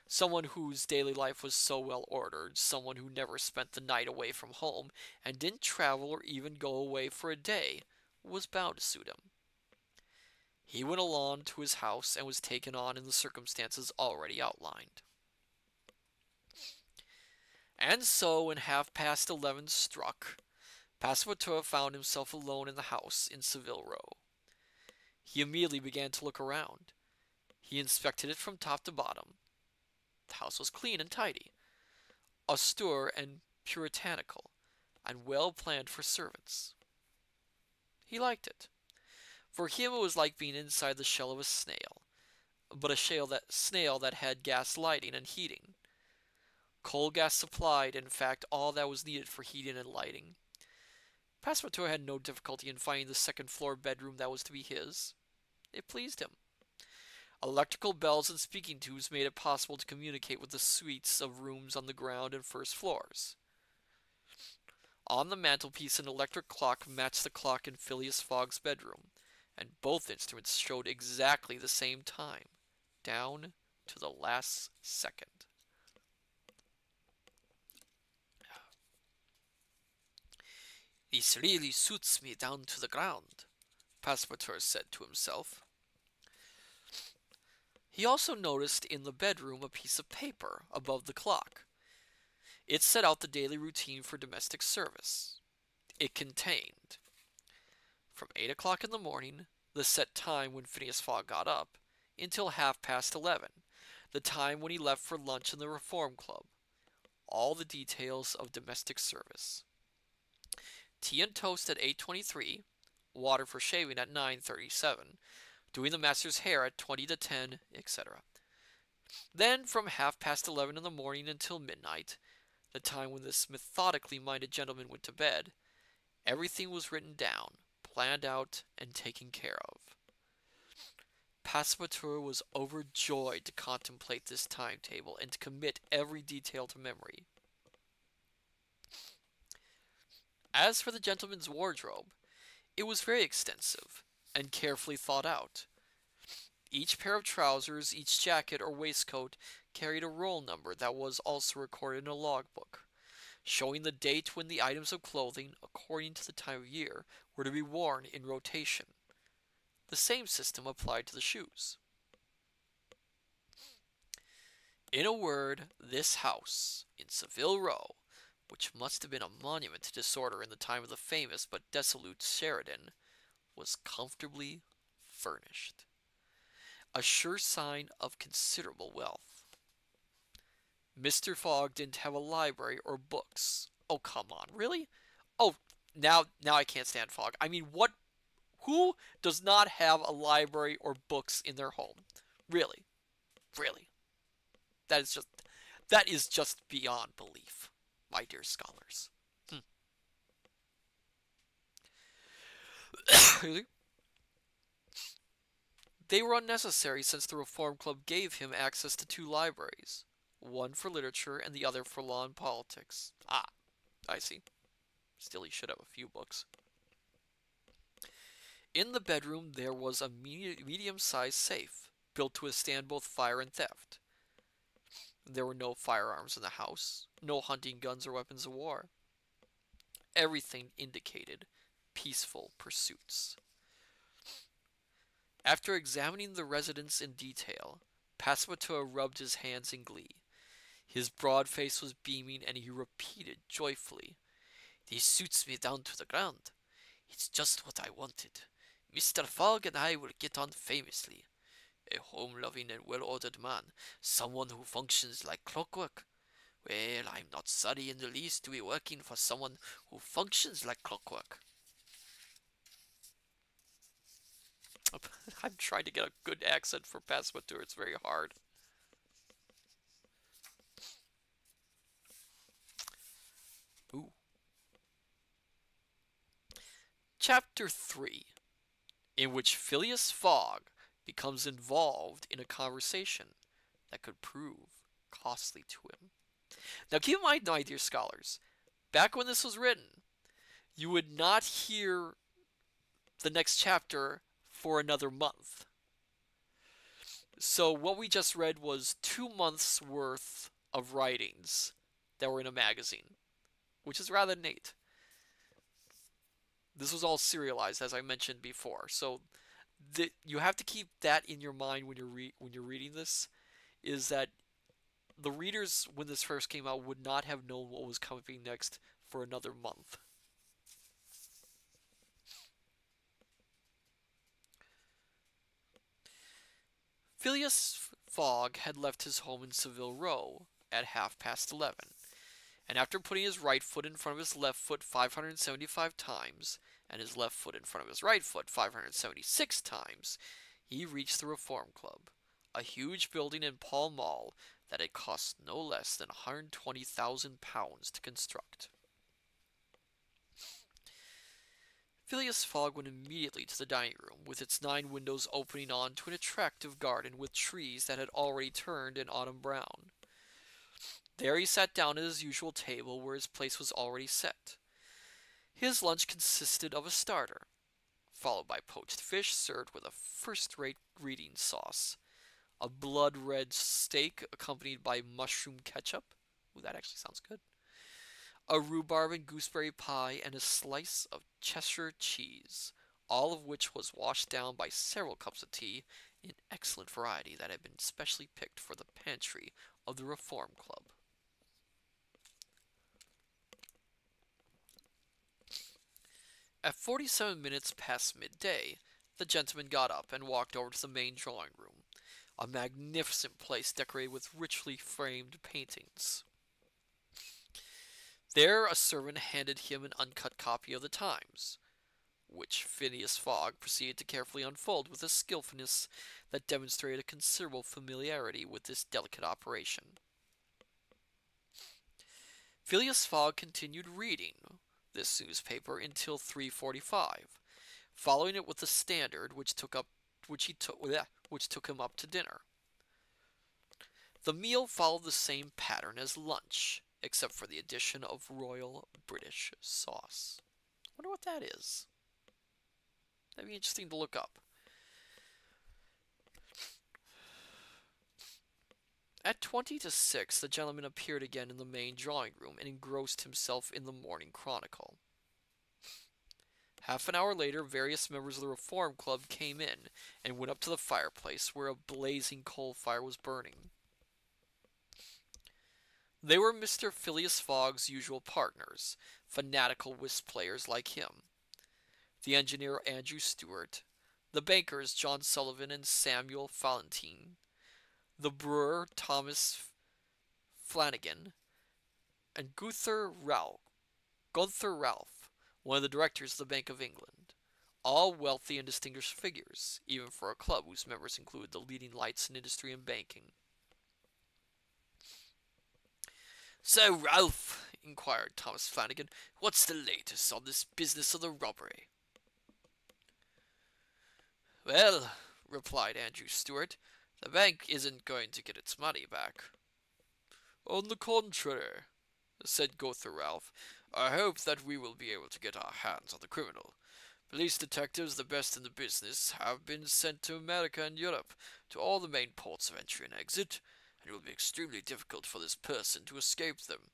Someone whose daily life was so well ordered, someone who never spent the night away from home, and didn't travel or even go away for a day, was bound to suit him. He went along to his house and was taken on in the circumstances already outlined. And so, when 11:30 struck, Passepartout found himself alone in the house in Savile Row. He immediately began to look around. He inspected it from top to bottom. The house was clean and tidy, austere and puritanical, and well planned for servants. He liked it. For him it was like being inside the shell of a snail, but a snail that had gas lighting and heating. Coal gas supplied, in fact, all that was needed for heating and lighting. Passepartout had no difficulty in finding the second-floor bedroom that was to be his. It pleased him. Electrical bells and speaking tubes made it possible to communicate with the suites of rooms on the ground and first floors. On the mantelpiece, an electric clock matched the clock in Phileas Fogg's bedroom, and both instruments showed exactly the same time, down to the last second. "This really suits me down to the ground," Passepartout said to himself. He also noticed in the bedroom a piece of paper above the clock. It set out the daily routine for domestic service. It contained, from 8 o'clock in the morning, the set time when Phileas Fogg got up, until 11:30, the time when he left for lunch in the Reform Club. All the details of domestic service. Tea and toast at 8:23, water for shaving at 9:37, doing the master's hair at 20 to 10, etc. Then, from 11:30 in the morning until midnight, the time when this methodically minded gentleman went to bed, everything was written down, planned out, and taken care of. Passepartout was overjoyed to contemplate this timetable and to commit every detail to memory. As for the gentleman's wardrobe, it was very extensive and carefully thought out. Each pair of trousers, each jacket or waistcoat carried a roll number that was also recorded in a logbook, showing the date when the items of clothing, according to the time of year, were to be worn in rotation. The same system applied to the shoes. In a word, this house in Savile Row, which must have been a monument to disorder in the time of the famous but dissolute Sheridan, was comfortably furnished. A sure sign of considerable wealth. Mr. Fogg didn't have a library or books. Oh, come on, really? Oh, now I can't stand Fogg. I mean, who does not have a library or books in their home? Really? Really? That is just beyond belief, my dear scholars. They were unnecessary since the Reform Club gave him access to 2 libraries, one for literature and the other for law and politics. Ah, I see. Still, he should have a few books. In the bedroom there was a medium-sized safe, built to withstand both fire and theft. There were no firearms in the house, no hunting guns or weapons of war. Everything indicated peaceful pursuits. After examining the residence in detail, Passepartout rubbed his hands in glee. His broad face was beaming, and he repeated joyfully, "This suits me down to the ground. It's just what I wanted. Mr. Fogg and I will get on famously. A home-loving and well-ordered man, someone who functions like clockwork. Well, I'm not sorry in the least to be working for someone who functions like clockwork." I'm trying to get a good accent for Passepartout. It's very hard. Ooh. Chapter 3, in which Phileas Fogg becomes involved in a conversation that could prove costly to him. Now keep in mind, my dear scholars, back when this was written, you would not hear the next chapter for another month. So what we just read was 2 months worth of writings that were in a magazine, which is rather neat. This was all serialized, as I mentioned before. So you have to keep that in your mind when you're reading this, is that The readers, when this first came out, would not have known what was coming next for another month. Phileas Fogg had left his home in Savile Row at 11:30, and after putting his right foot in front of his left foot 575 times, and his left foot in front of his right foot 576 times, he reached the Reform Club, a huge building in Pall Mall that had cost no less than £120,000 to construct. Phileas Fogg went immediately to the dining room, with its 9 windows opening on to an attractive garden with trees that had already turned an autumn brown. There he sat down at his usual table where his place was already set. His lunch consisted of a starter, followed by poached fish served with a first-rate reading sauce, a blood-red steak accompanied by mushroom ketchup. Ooh, that actually sounds good. A rhubarb and gooseberry pie, and a slice of Cheshire cheese, all of which was washed down by several cups of tea in excellent variety that had been specially picked for the pantry of the Reform Club. At 47 minutes past midday, the gentleman got up and walked over to the main drawing room, a magnificent place decorated with richly framed paintings. There a servant handed him an uncut copy of the Times, which Phileas Fogg proceeded to carefully unfold with a skillfulness that demonstrated a considerable familiarity with this delicate operation. Phileas Fogg continued reading this newspaper until 3:45, following it with the Standard, which took him up to dinner. The meal followed the same pattern as lunch, except for the addition of Royal British sauce. I wonder what that is. That'd be interesting to look up. At 20 to 6, the gentleman appeared again in the main drawing room and engrossed himself in the Morning Chronicle. Half an hour later, various members of the Reform Club came in and went up to the fireplace where a blazing coal fire was burning. They were Mr. Phileas Fogg's usual partners, fanatical whist players like him, the engineer Andrew Stuart, the bankers John Sullivan and Samuel Fallentin, the brewer Thomas Flanagan, and Gunther Ralph, one of the directors of the Bank of England, all wealthy and distinguished figures, even for a club whose members include the leading lights in industry and banking. "So, Ralph," inquired Thomas Flanagan, "what's the latest on this business of the robbery?" "Well," replied Andrew Stuart, "the bank isn't going to get its money back." "On the contrary," said Gotha Ralph, "I hope that we will be able to get our hands on the criminal. Police detectives, the best in the business, have been sent to America and Europe, to all the main ports of entry and exit, and it will be extremely difficult for this person to escape them."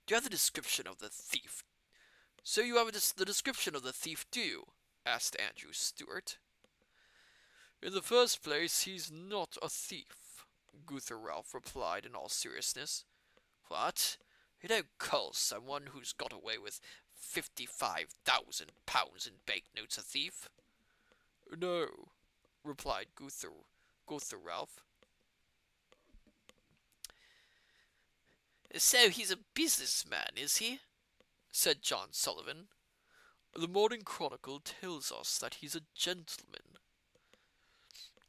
"Do you have the description of the thief?" "So you have the description of the thief, do you?" asked Andrew Stuart. "In the first place, he's not a thief," Guther Ralph replied in all seriousness. "What? You don't call someone who's got away with £55,000 in banknotes a thief?" "No," replied Guther Ralph. "So he's a businessman, is he?" said John Sullivan. "The Morning Chronicle tells us that he's a gentleman."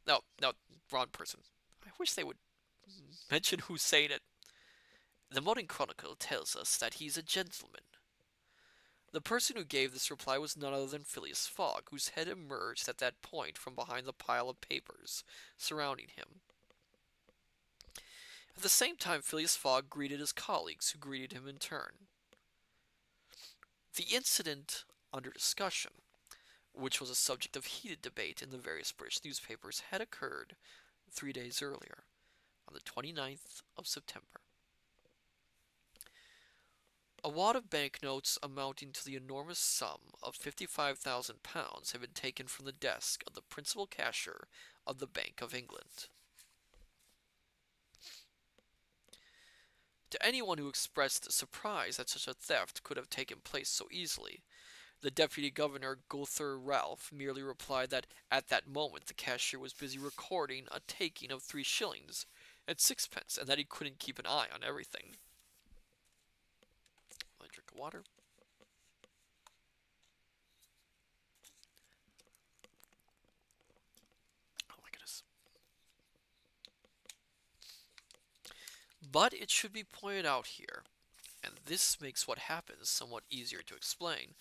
No, wrong person. I wish they would mention who's saying it. "The Morning Chronicle tells us that he's a gentleman." The person who gave this reply was none other than Phileas Fogg, whose head emerged at that point from behind the pile of papers surrounding him. At the same time, Phileas Fogg greeted his colleagues, who greeted him in turn. The incident under discussion, which was a subject of heated debate in the various British newspapers, had occurred 3 days earlier, on the 29th of September. A wad of banknotes amounting to the enormous sum of £55,000 had been taken from the desk of the principal cashier of the Bank of England. To anyone who expressed surprise that such a theft could have taken place so easily, the deputy governor, Gother Ralph, merely replied that at that moment the cashier was busy recording a taking of 3 shillings and sixpence, and that he couldn't keep an eye on everything. Let me drink of water. Oh my goodness. But it should be pointed out here, and this makes what happens somewhat easier to explain,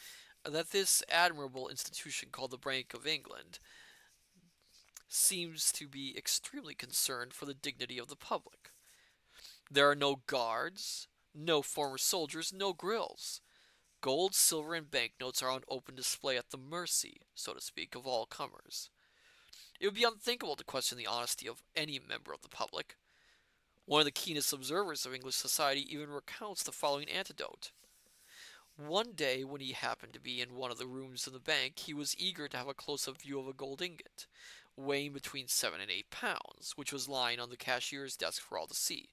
that this admirable institution called the Bank of England seems to be extremely concerned for the dignity of the public. There are no guards, no former soldiers, no grills. Gold, silver, and banknotes are on open display at the mercy, so to speak, of all comers. It would be unthinkable to question the honesty of any member of the public. One of the keenest observers of English society even recounts the following anecdote. One day, when he happened to be in one of the rooms of the bank, he was eager to have a close-up view of a gold ingot, weighing between 7 and 8 pounds, which was lying on the cashier's desk for all to see.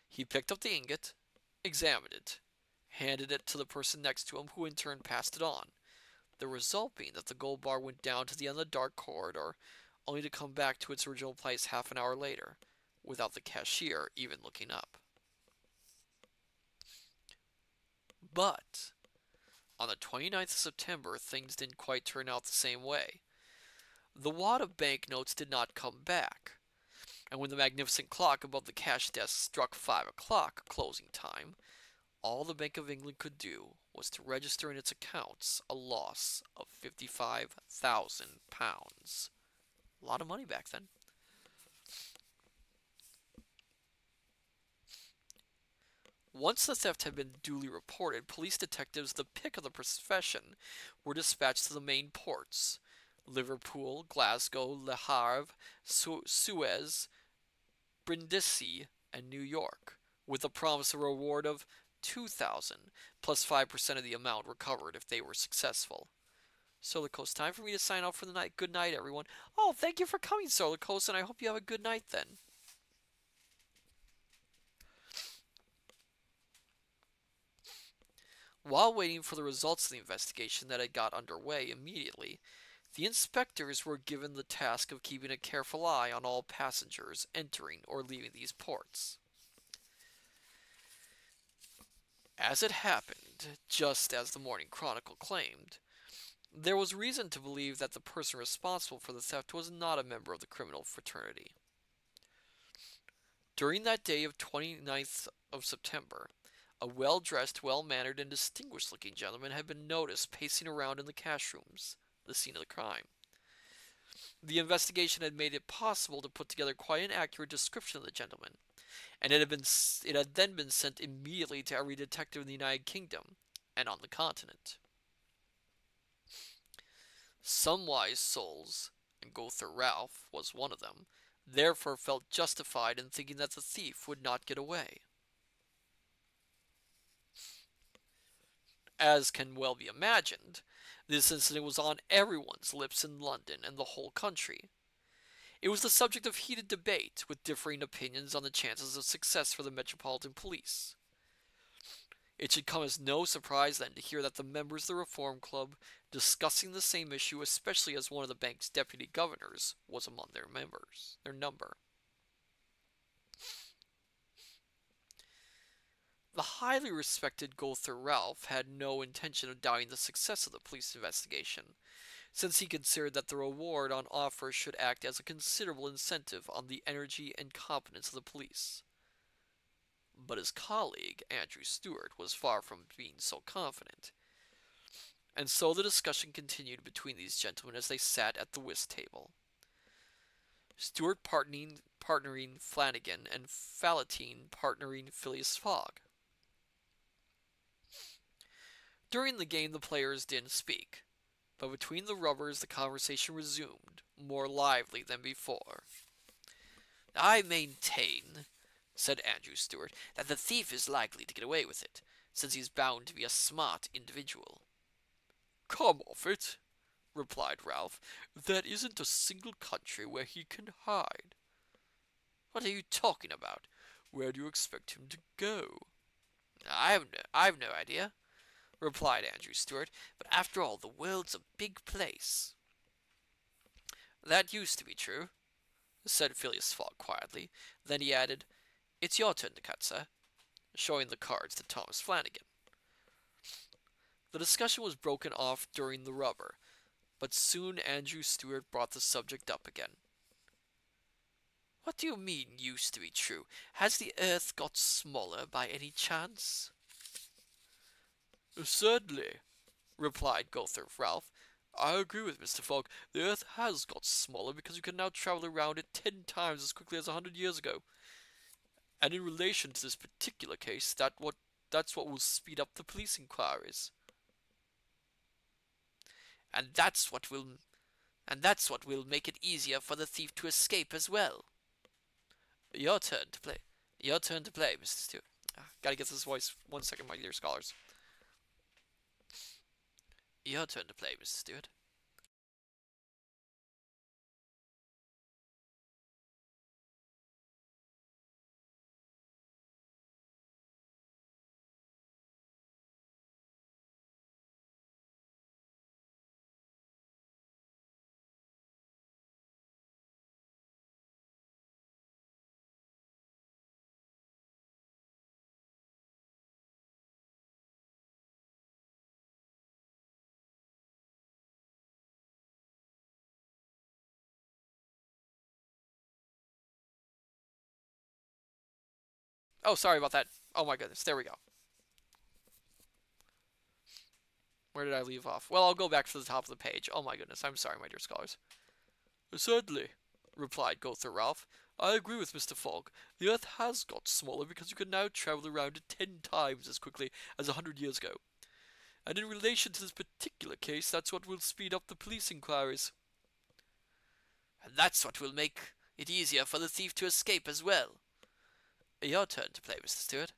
He picked up the ingot, examined it, handed it to the person next to him, who in turn passed it on, the result being that the gold bar went down to the end of the dark corridor, only to come back to its original place half an hour later, without the cashier even looking up. But on the 29th of September, things didn't quite turn out the same way. The wad of banknotes did not come back, and when the magnificent clock above the cash desk struck 5 o'clock, closing time, all the Bank of England could do was to register in its accounts a loss of £55,000. A lot of money back then. Once the theft had been duly reported, police detectives, the pick of the profession, were dispatched to the main ports: Liverpool, Glasgow, Le Havre, Suez, Brindisi, and New York, with the promise of a reward of 2,000 plus 5% of the amount recovered if they were successful. Solar Coast, time for me to sign off for the night. Good night, everyone. Oh, thank you for coming, Solar Coast, and I hope you have a good night then. While waiting for the results of the investigation that had got underway immediately, the inspectors were given the task of keeping a careful eye on all passengers entering or leaving these ports. As it happened, just as the Morning Chronicle claimed, there was reason to believe that the person responsible for the theft was not a member of the criminal fraternity. During that day of 29th of September, a well-dressed, well-mannered, and distinguished-looking gentleman had been noticed pacing around in the cash rooms, the scene of the crime. The investigation had made it possible to put together quite an accurate description of the gentleman, and it had then been sent immediately to every detective in the United Kingdom and on the continent. Some wise souls, and Gother Ralph was one of them, therefore felt justified in thinking that the thief would not get away. As can well be imagined, this incident was on everyone's lips in London and the whole country. It was the subject of heated debate, with differing opinions on the chances of success for the Metropolitan Police. It should come as no surprise then to hear that the members of the Reform Club discussing the same issue, especially as one of the bank's deputy governors was among their number. The highly respected Gother Ralph had no intention of doubting the success of the police investigation, since he considered that the reward on offer should act as a considerable incentive on the energy and competence of the police. But his colleague, Andrew Stuart, was far from being so confident, and so the discussion continued between these gentlemen as they sat at the whist table. Stuart partnering Flanagan, and Fallatine partnering Phileas Fogg. During the game the players didn't speak, but between the rubbers the conversation resumed, more lively than before. "I maintain," said Andrew Stuart, "that the thief is likely to get away with it, since he's bound to be a smart individual." "Come off it," replied Ralph. "There isn't a single country where he can hide." "What are you talking about? Where do you expect him to go? I have no idea, replied Andrew Stuart, but after all, the world's a big place. That used to be true, said Phileas Fogg quietly. Then he added, It's your turn to cut, sir, showing the cards to Thomas Flanagan. The discussion was broken off during the rubber, but soon Andrew Stuart brought the subject up again. What do you mean, used to be true? Has the earth got smaller by any chance? Certainly, replied Gotthard Ralph. I agree with Mr. Fogg. The earth has got smaller because you can now travel around it 10 times as quickly as 100 years ago. And in relation to this particular case, that's what will speed up the police inquiries. And that's what will make it easier for the thief to escape as well. Your turn to play. Your turn to play, Mr. Stewart. Gotta get this voice 1 second, my dear scholars. Your turn to play, Mr. Stewart. Oh, sorry about that. Oh my goodness, there we go. Where did I leave off? Well, I'll go back to the top of the page. Oh my goodness, I'm sorry, my dear scholars. Certainly, replied Gotthard Ralph. I agree with Mr. Fogg. The earth has got smaller because you can now travel around it 10 times as quickly as 100 years ago. And in relation to this particular case, that's what will speed up the police inquiries. And that's what will make it easier for the thief to escape as well. Your turn to play, Mr. Stewart,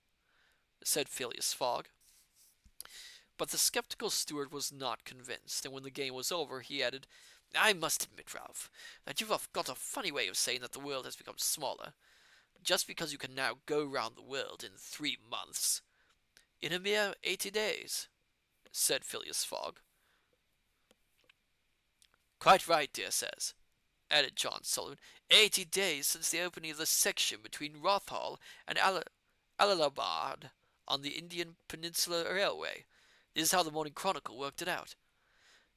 said Phileas Fogg. But the skeptical Stewart was not convinced, and when the game was over, he added, I must admit, Ralph, that you've got a funny way of saying that the world has become smaller, just because you can now go round the world in 3 months. In a mere 80 days, said Phileas Fogg. Quite right, dear sirs, added John Sullivan. 80 days since the opening of the section between Rothal and Allahabad on the Indian Peninsula Railway. This is how the Morning Chronicle worked it out.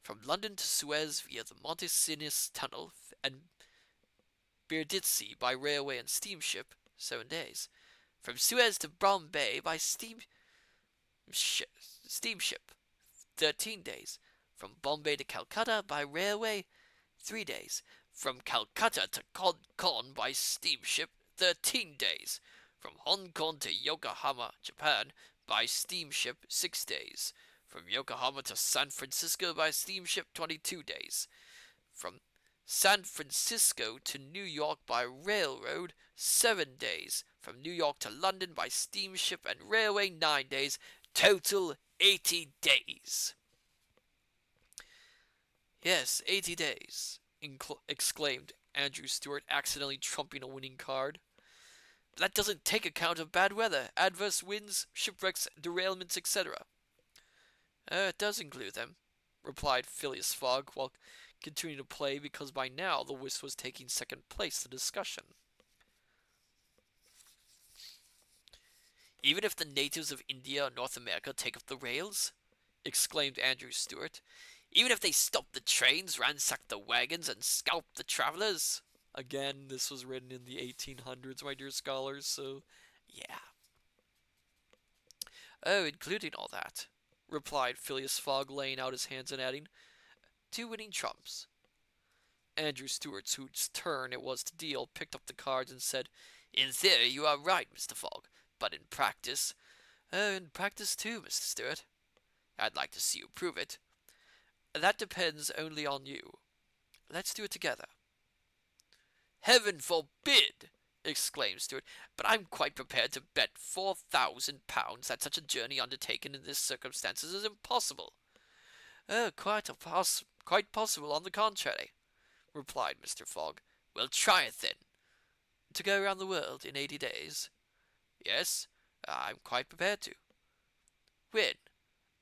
From London to Suez via the Monte Sinus Tunnel and Birditsi by railway and steamship, 7 days. From Suez to Bombay by steamship, 13 days. From Bombay to Calcutta by railway, 3 days. From Calcutta to Kon by steamship, 13 days. From Hong Kong to Yokohama, Japan, by steamship, 6 days. From Yokohama to San Francisco by steamship, 22 days. From San Francisco to New York by railroad, 7 days. From New York to London by steamship and railway, 9 days. Total 80 days. Yes, 80 days, exclaimed Andrew Stuart, accidentally trumping a winning card. But that doesn't take account of bad weather, adverse winds, shipwrecks, derailments, etc. It does include them, replied Phileas Fogg, while continuing to play, because by now the whist was taking second place in the discussion. Even if the natives of India or North America take up the rails? Exclaimed Andrew Stuart. Even if they stop the trains, ransack the wagons, and scalp the travellers? Again, this was written in the 1800s, my dear scholars, so yeah. Oh, including all that, replied Phileas Fogg, laying out his hands and adding, 2 winning trumps. Andrew Stuart, whose turn it was to deal, picked up the cards and said, In theory, you are right, Mr. Fogg, but in practice... in practice too, Mr. Stuart. I'd like to see you prove it. That depends only on you. Let's do it together. Heaven forbid! Exclaimed Stuart, but I'm quite prepared to bet £4,000 that such a journey undertaken in these circumstances is impossible. Oh, quite possible, on the contrary, replied Mr. Fogg. We'll try it, then. To go round the world in 80 days? Yes, I'm quite prepared to. When?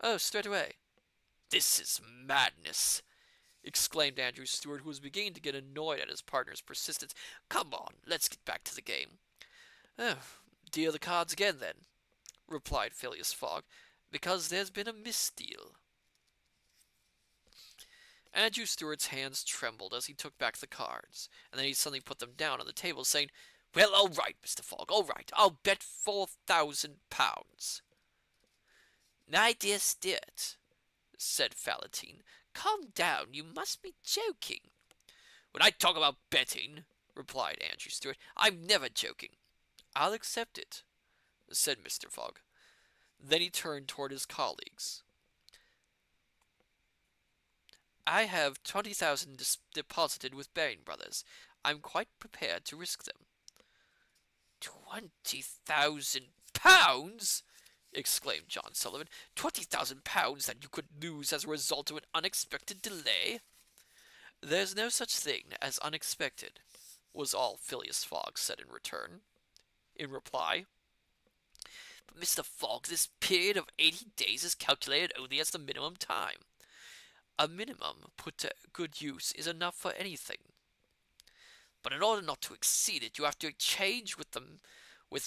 Oh, straight away. This is madness, exclaimed Andrew Stewart, who was beginning to get annoyed at his partner's persistence. Come on, let's get back to the game. Oh, deal the cards again, then, replied Phileas Fogg, because there's been a misdeal. Andrew Stewart's hands trembled as he took back the cards, and then he suddenly put them down on the table, saying, Well, all right, Mr. Fogg, all right. I'll bet £4,000. My dear Stewart, said Fallottine, calm down. You must be joking. When I talk about betting, replied Andrew Stewart, I'm never joking. I'll accept it, said Mr. Fogg. Then he turned toward his colleagues. I have 20,000 deposited with Baring Brothers. I'm quite prepared to risk them. 20,000 pounds! Exclaimed John Sullivan. 20,000 pounds that you could lose as a result of an unexpected delay? There's no such thing as unexpected, was all Phileas Fogg said in reply. But Mr. Fogg, this period of 80 days is calculated only as the minimum time. A minimum put to good use is enough for anything. But in order not to exceed it, you have to change with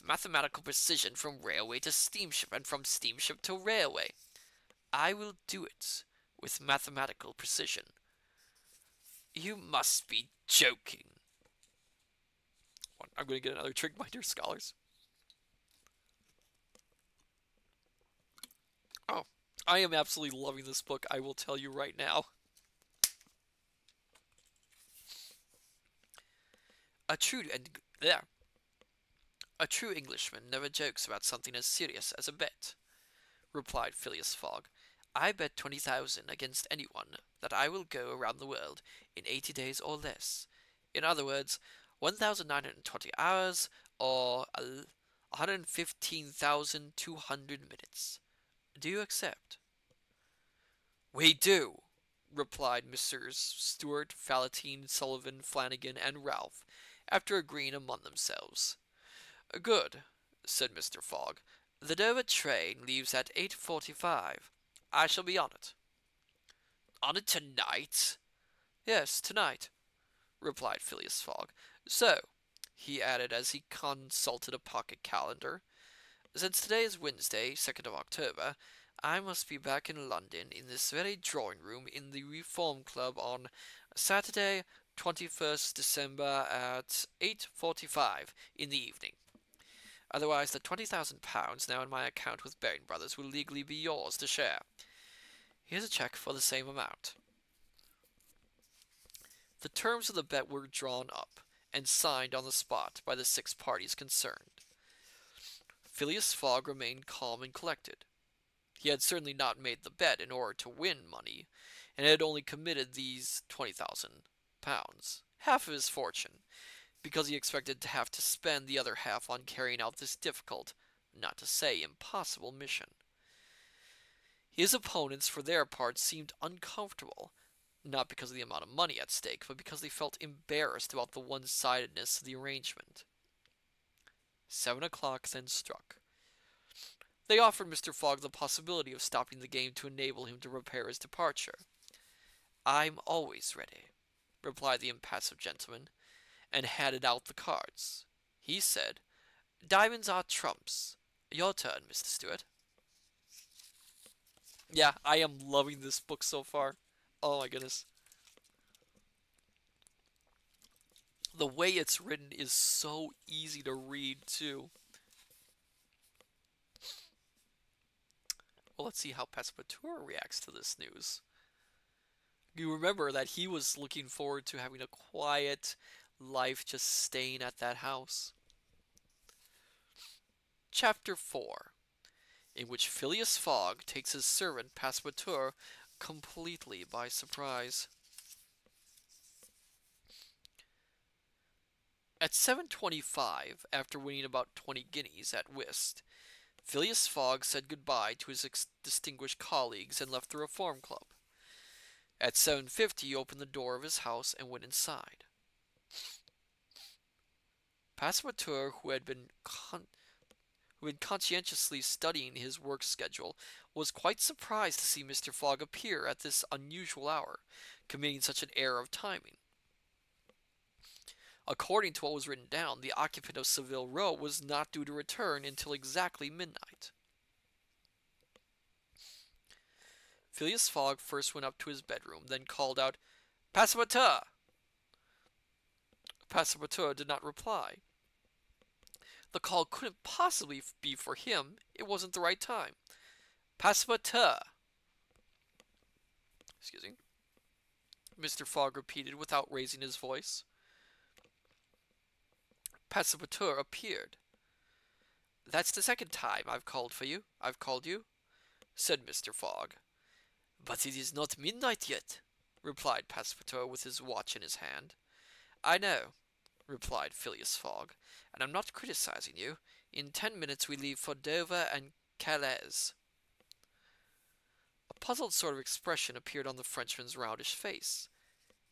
mathematical precision from railway to steamship and from steamship to railway. I will do it with mathematical precision. You must be joking. I'm going to get another drink, my dear scholars. Oh, I am absolutely loving this book, I will tell you right now. A true Englishman never jokes about something as serious as a bet, replied Phileas Fogg. I bet 20,000 against anyone that I will go around the world in 80 days or less. In other words, 1,920 hours or 115,200 minutes. Do you accept? We do, replied Messrs. Stewart, Fallottine, Sullivan, Flanagan, and Ralph, after agreeing among themselves. Good, said Mr. Fogg. The Dover train leaves at 8:45. I shall be on it. On it tonight? Yes, tonight, replied Phileas Fogg. So, he added as he consulted a pocket calendar, since today is Wednesday, 2nd of October, I must be back in London in this very drawing room in the Reform Club on Saturday, 21st December at 8:45 in the evening. Otherwise, the £20,000 now in my account with Baring Brothers will legally be yours to share. Here's a cheque for the same amount. The terms of the bet were drawn up and signed on the spot by the 6 parties concerned. Phileas Fogg remained calm and collected. He had certainly not made the bet in order to win money, and had only committed these £20,000, half of his fortune, because he expected to have to spend the other half on carrying out this difficult, not to say impossible, mission. His opponents, for their part, seemed uncomfortable, not because of the amount of money at stake, but because they felt embarrassed about the one-sidedness of the arrangement. 7 o'clock then struck. They offered Mr. Fogg the possibility of stopping the game to enable him to prepare his departure. I'm always ready, replied the impassive gentleman, and handed out the cards. He said, Diamonds are trumps. Your turn, Mr. Stewart. Yeah, I am loving this book so far. Oh my goodness. The way it's written is so easy to read, too. Well, let's see how Passepartout reacts to this news. You remember that he was looking forward to having a quiet life, just staying at that house. Chapter 4, in which Phileas Fogg takes his servant Passepartout completely by surprise. At 7:25, after winning about 20 guineas at whist, Phileas Fogg said goodbye to his distinguished colleagues and left the Reform Club. At 7:50 he opened the door of his house and went inside. Passepartout, who had been who had been conscientiously studying his work schedule, was quite surprised to see Mr. Fogg appear at this unusual hour, committing such an error of timing. According to what was written down, the occupant of Savile Row was not due to return until exactly midnight. Phileas Fogg first went up to his bedroom, then called out, "Passepartout!" Passepartout did not reply. The call couldn't possibly be for him. It wasn't the right time. "Passepartout!" Excuse me. Mr. Fogg repeated without raising his voice. Passepartout appeared. "That's the second time I've called you, said Mr. Fogg. "But it is not midnight yet," replied Passepartout with his watch in his hand. "I know," replied Phileas Fogg, "and I'm not criticizing you. In 10 minutes we leave for Dover and Calais." A puzzled sort of expression appeared on the Frenchman's roundish face.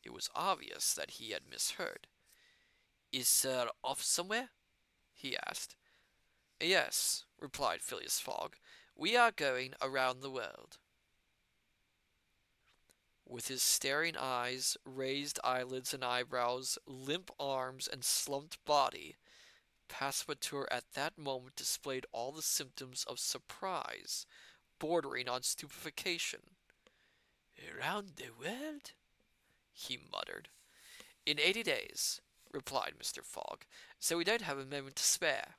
It was obvious that he had misheard. "Is Sir off somewhere?" he asked. "Yes," replied Phileas Fogg. "We are going around the world." With his staring eyes, raised eyelids and eyebrows, limp arms, and slumped body, Passepartout at that moment displayed all the symptoms of surprise, bordering on stupefaction. "Around the world?" he muttered. "In 80 days," replied Mr. Fogg, "so we don't have a moment to spare."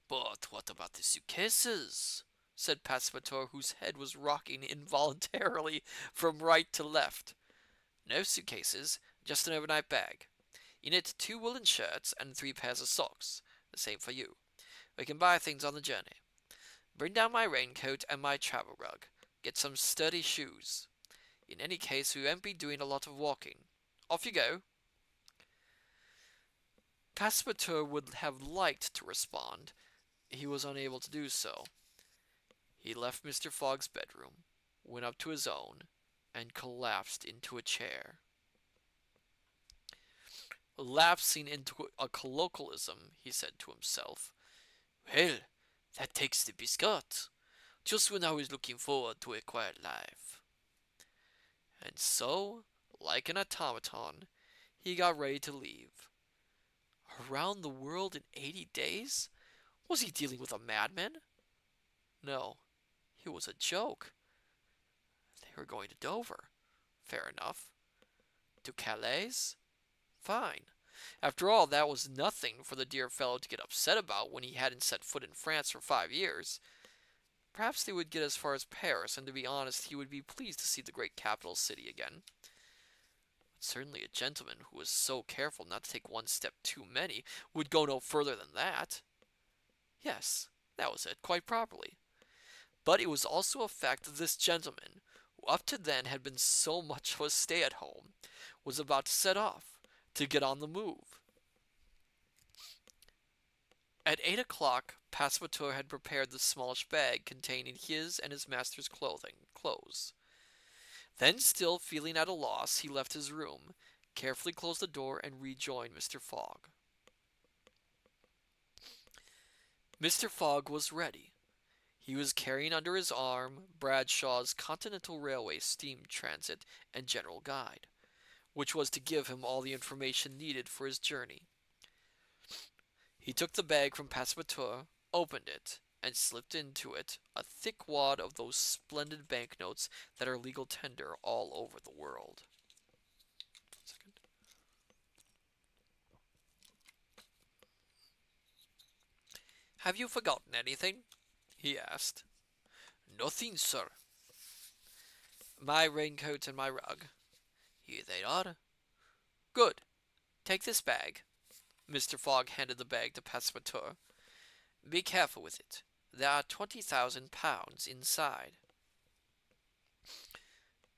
"But what about the suitcases?" said Passepartout, whose head was rocking involuntarily from right to left. "No suitcases, just an overnight bag. In it 2 woolen shirts and 3 pairs of socks. The same for you. We can buy things on the journey. Bring down my raincoat and my travel rug. Get some sturdy shoes. In any case, we won't be doing a lot of walking. Off you go." Passepartout would have liked to respond. He was unable to do so. He left Mr. Fogg's bedroom, went up to his own, and collapsed into a chair. Lapsing into a colloquialism, he said to himself, "Well, that takes the biscuit, just when I was looking forward to a quiet life." And so, like an automaton, he got ready to leave. Around the world in 80 days? Was he dealing with a madman? No, it was a joke. They were going to Dover. Fair enough. To Calais? Fine. After all, that was nothing for the dear fellow to get upset about when he hadn't set foot in France for 5 years. Perhaps they would get as far as Paris, and to be honest, he would be pleased to see the great capital city again. But certainly a gentleman who was so careful not to take one step too many would go no further than that. Yes, that was it, quite properly. But it was also a fact that this gentleman, who up to then had been so much of a stay-at-home, was about to set off, to get on the move. At 8 o'clock, Passepartout had prepared the smallish bag containing his and his master's clothes. Then, still feeling at a loss, he left his room, carefully closed the door, and rejoined Mr. Fogg. Mr. Fogg was ready. He was carrying under his arm Bradshaw's Continental Railway Steam Transit and General Guide, which was to give him all the information needed for his journey. He took the bag from Passepartout, opened it, and slipped into it a thick wad of those splendid banknotes that are legal tender all over the world. "Have you forgotten anything?" he asked. "Nothing, sir." "My raincoat and my rug." "Here they are." "Good. Take this bag." Mr. Fogg handed the bag to Passepartout. "Be careful with it. There are 20,000 pounds inside."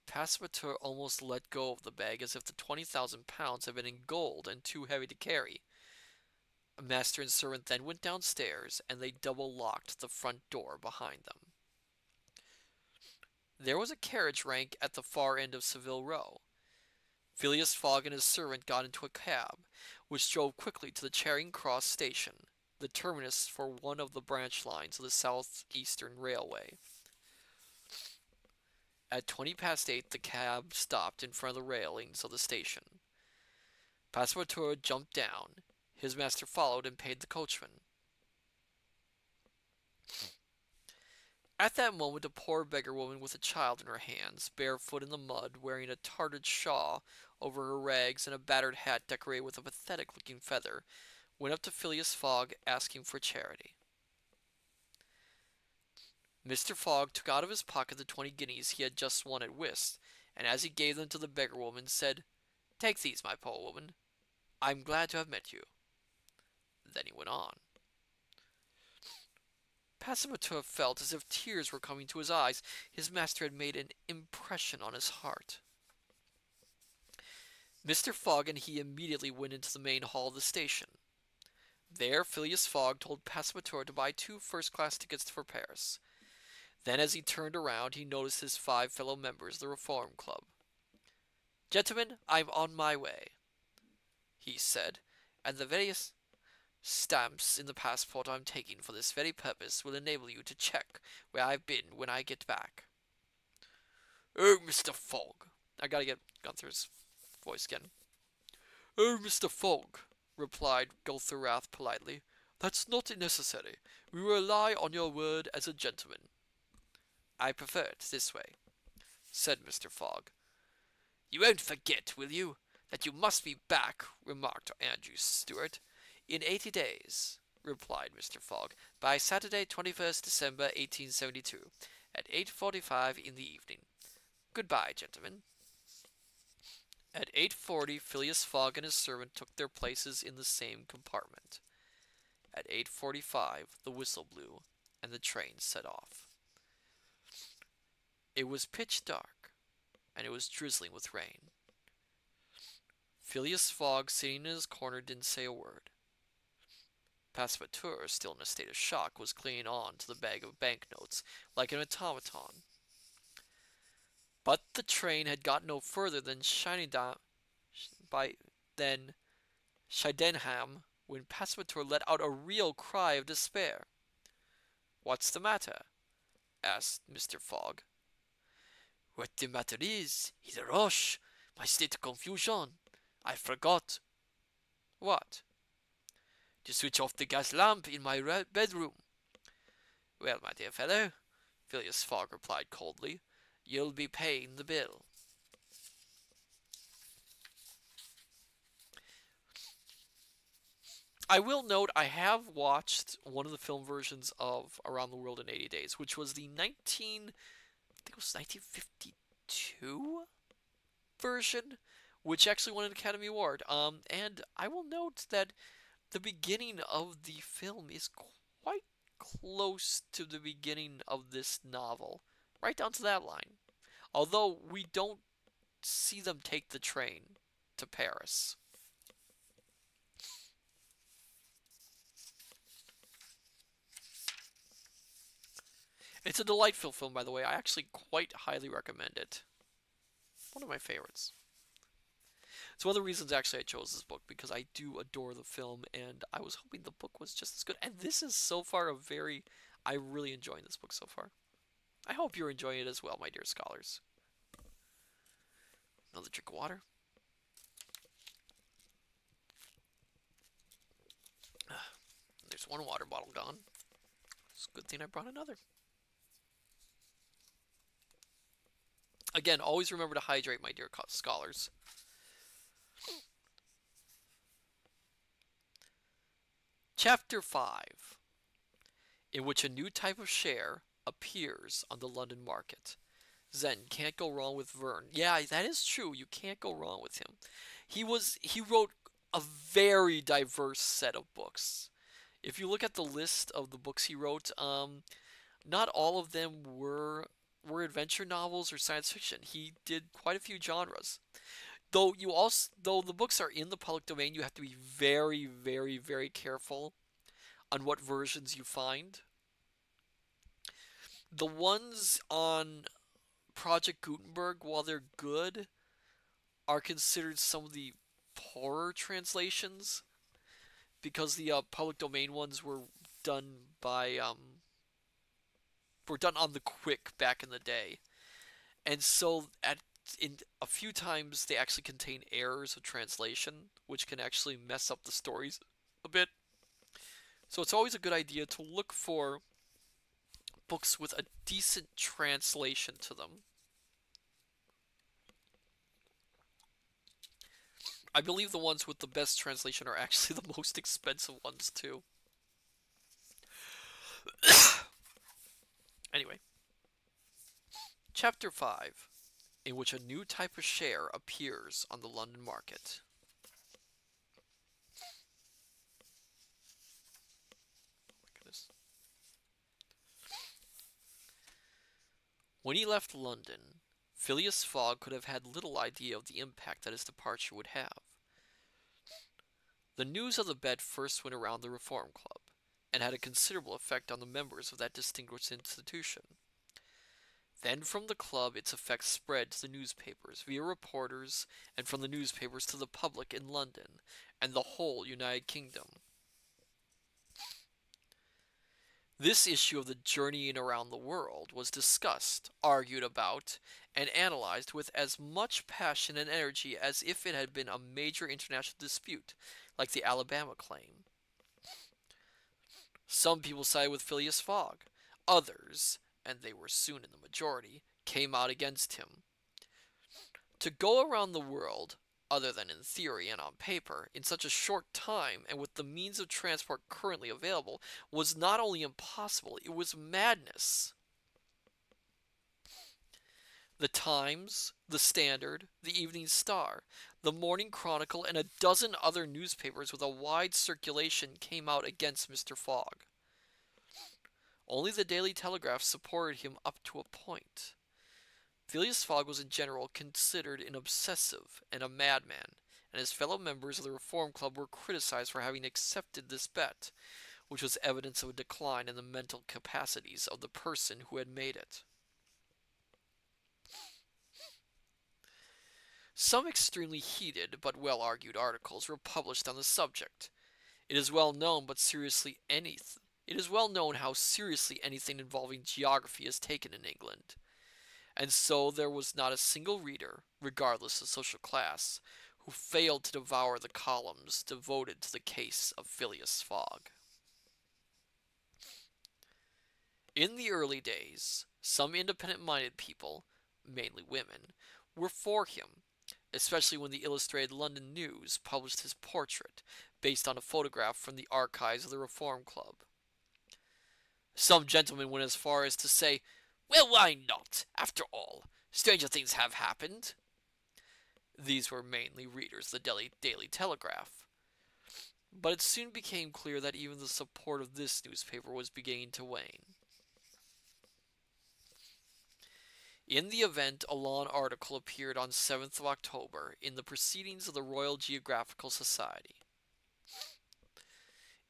Passepartout almost let go of the bag as if the 20,000 pounds had been in gold and too heavy to carry. Master and servant then went downstairs, and they double-locked the front door behind them. There was a carriage rank at the far end of Savile Row. Phileas Fogg and his servant got into a cab, which drove quickly to the Charing Cross station. the terminus for one of the branch lines of the Southeastern Railway. At 20 past 8, the cab stopped in front of the railings of the station. Passepartout jumped down. His master followed and paid the coachman. At that moment, a poor beggar woman with a child in her hands, barefoot in the mud, wearing a tattered shawl over her rags and a battered hat decorated with a pathetic-looking feather, went up to Phileas Fogg asking for charity. Mr. Fogg took out of his pocket the 20 guineas he had just won at whist, and as he gave them to the beggar woman, said, "Take these, my poor woman. I'm glad to have met you." Then he went on. Passepartout felt as if tears were coming to his eyes. His master had made an impression on his heart. Mr. Fogg and he immediately went into the main hall of the station. There Phileas Fogg told Passepartout to buy 2 first-class tickets for Paris. Then as he turned around, he noticed his 5 fellow members of the Reform Club. "Gentlemen, I'm on my way," he said, "and the various stamps in the passport I'm taking for this very purpose will enable you to check where I've been when I get back." "Oh, Mr. Fogg," I gotta get Gunther's voice again. "Oh, Mr. Fogg," replied Gultherath politely, "that's not necessary. We will rely on your word as a gentleman." "I prefer it this way," said Mr. Fogg. "You won't forget, will you, that you must be back," remarked Andrew Stuart. "In 80 days," replied Mr. Fogg, "by Saturday, 21st December, 1872, at 8:45 in the evening. Goodbye, gentlemen." At 8:40, Phileas Fogg and his servant took their places in the same compartment. At 8:45, the whistle blew, and the train set off. It was pitch dark, and it was drizzling with rain. Phileas Fogg, sitting in his corner, didn't say a word. Passepartout, still in a state of shock, was clinging on to the bag of banknotes like an automaton. But the train had got no further than Sydenham when Passepartout let out a real cry of despair. "What's the matter?" asked Mr. Fogg. "What the matter is a rush. My state of confusion. I forgot." "What?" "To switch off the gas lamp in my bedroom." "Well, my dear fellow," Phileas Fogg replied coldly, "you'll be paying the bill." I will note I have watched one of the film versions of Around the World in 80 Days, which was the 1952 version, which actually won an Academy Award. And I will note that the beginning of the film is quite close to the beginning of this novel, right down to that line. Although we don't see them take the train to Paris. It's a delightful film, by the way. I actually quite highly recommend it. One of my favorites. It's one of the reasons actually I chose this book, because I do adore the film, and I was hoping the book was just as good. And this is so far I'm really enjoying this book so far. I hope you're enjoying it as well, my dear scholars. Another drink of water. There's one water bottle gone. It's a good thing I brought another. Again, always remember to hydrate, my dear scholars. Chapter 5, in which a new type of share appears on the London market. Zen, can't go wrong with Verne. Yeah, that is true. You can't go wrong with him. He wrote a very diverse set of books. If you look at the list of the books he wrote, not all of them were adventure novels or science fiction. He did quite a few genres. Though the books are in the public domain, you have to be very, very, very careful on what versions you find. The ones on Project Gutenberg, while they're good, are considered some of the poorer translations. because the public domain ones were done by were done on the quick back in the day, and so at in a few times they actually contain errors of translation, which can actually mess up the stories a bit. So it's always a good idea to look for books with a decent translation to them. I believe the ones with the best translation are actually the most expensive ones too. Anyway, Chapter 5, in which a new type of share appears on the London market. Oh my goodness. When he left London, Phileas Fogg could have had little idea of the impact that his departure would have. The news of the bet first went around the Reform Club, and had a considerable effect on the members of that distinguished institution. Then from the club its effects spread to the newspapers via reporters, and from the newspapers to the public in London and the whole United Kingdom. This issue of the journeying around the world was discussed, argued about, and analyzed with as much passion and energy as if it had been a major international dispute, like the Alabama claim. Some people sided with Phileas Fogg. Others, and they were soon in the majority, came out against him. To go around the world, other than in theory and on paper, in such a short time and with the means of transport currently available, was not only impossible, it was madness. The Times, the Standard, the Evening Star, the Morning Chronicle, and a dozen other newspapers with a wide circulation came out against Mr. Fogg. Only the Daily Telegraph supported him up to a point. Phileas Fogg was in general considered an obsessive and a madman, and his fellow members of the Reform Club were criticized for having accepted this bet, which was evidence of a decline in the mental capacities of the person who had made it. Some extremely heated but well-argued articles were published on the subject. It is well known how seriously anything involving geography is taken in England, and so there was not a single reader, regardless of social class, who failed to devour the columns devoted to the case of Phileas Fogg. In the early days, some independent-minded people, mainly women, were for him, especially when the Illustrated London News published his portrait, based on a photograph from the archives of the Reform Club. Some gentlemen went as far as to say, "Well, why not? After all, stranger things have happened." These were mainly readers of the Daily Telegraph. But it soon became clear that even the support of this newspaper was beginning to wane. In the event, a long article appeared on 7th of October in the Proceedings of the Royal Geographical Society.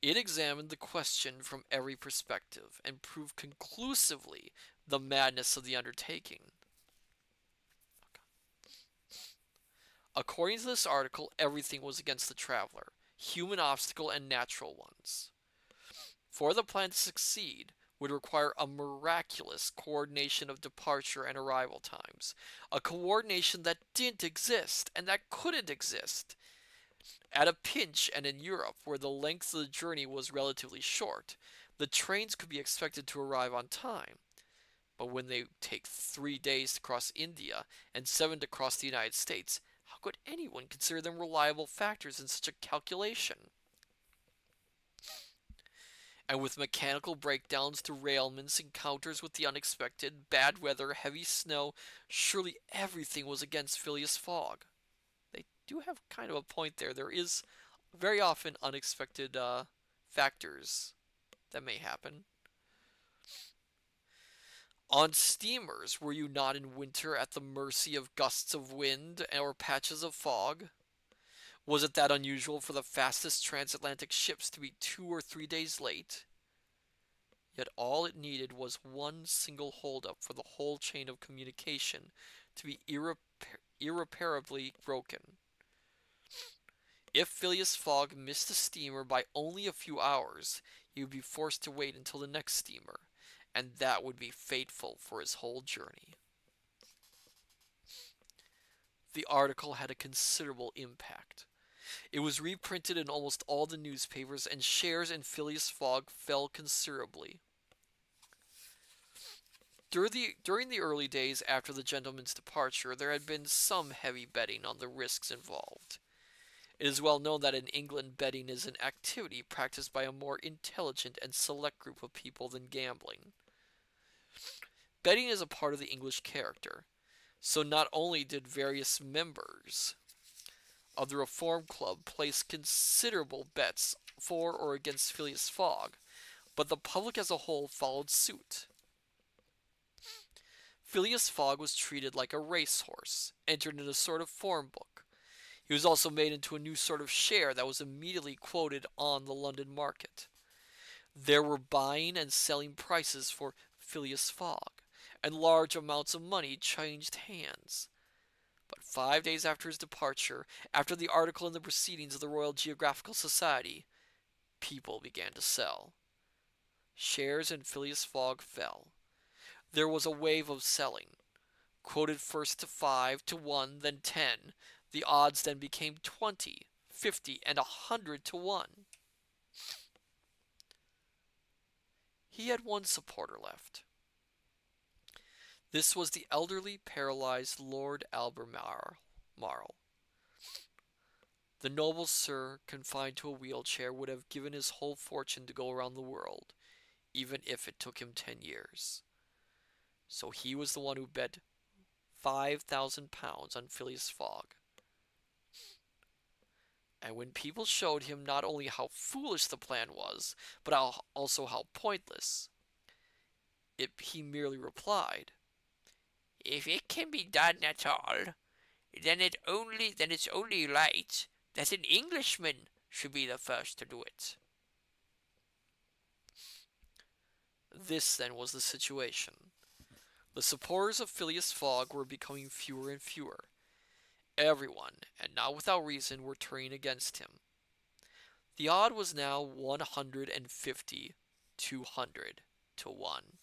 It examined the question from every perspective and proved conclusively the madness of the undertaking. According to this article, everything was against the traveler, human obstacle and natural ones. For the plan to succeed would require a miraculous coordination of departure and arrival times, a coordination that didn't exist and that couldn't exist. At a pinch, and in Europe, where the length of the journey was relatively short, the trains could be expected to arrive on time. But when they take 3 days to cross India and 7 to cross the United States, how could anyone consider them reliable factors in such a calculation? And with mechanical breakdowns, derailments, encounters with the unexpected, bad weather, heavy snow, surely everything was against Phileas Fogg. They do have kind of a point there. There is very often unexpected factors that may happen. On steamers, were you not in winter at the mercy of gusts of wind or patches of fog? Was it that unusual for the fastest transatlantic ships to be 2 or 3 days late? Yet all it needed was one single holdup for the whole chain of communication to be irreparably broken. If Phileas Fogg missed the steamer by only a few hours, he would be forced to wait until the next steamer, and that would be fateful for his whole journey. The article had a considerable impact. It was reprinted in almost all the newspapers, and shares in Phileas Fogg fell considerably. During the early days after the gentleman's departure, there had been some heavy betting on the risks involved. It is well known that in England betting is an activity practiced by a more intelligent and select group of people than gambling. Betting is a part of the English character, so not only did various members of the Reform Club place considerable bets for or against Phileas Fogg, but the public as a whole followed suit. Phileas Fogg was treated like a racehorse, entered in a sort of form book. He was also made into a new sort of share that was immediately quoted on the London market. There were buying and selling prices for Phileas Fogg, and large amounts of money changed hands. But 5 days after his departure, after the article in the Proceedings of the Royal Geographical Society, people began to sell. Shares in Phileas Fogg fell. There was a wave of selling. Quoted first to 5 to 1, then 10. The odds then became 20, 50, and 100 to 1. He had one supporter left. This was the elderly, paralyzed Lord Albemarle. The noble sir, confined to a wheelchair, would have given his whole fortune to go around the world, even if it took him 10 years. So he was the one who bet £5,000 on Phileas Fogg. And when people showed him not only how foolish the plan was, but also how pointless, he merely replied, "If it can be done at all, then it's only right that an Englishman should be the first to do it." This then was the situation. The supporters of Phileas Fogg were becoming fewer and fewer. Everyone, and not without reason, were turning against him. The odd was now 150 200 to 1.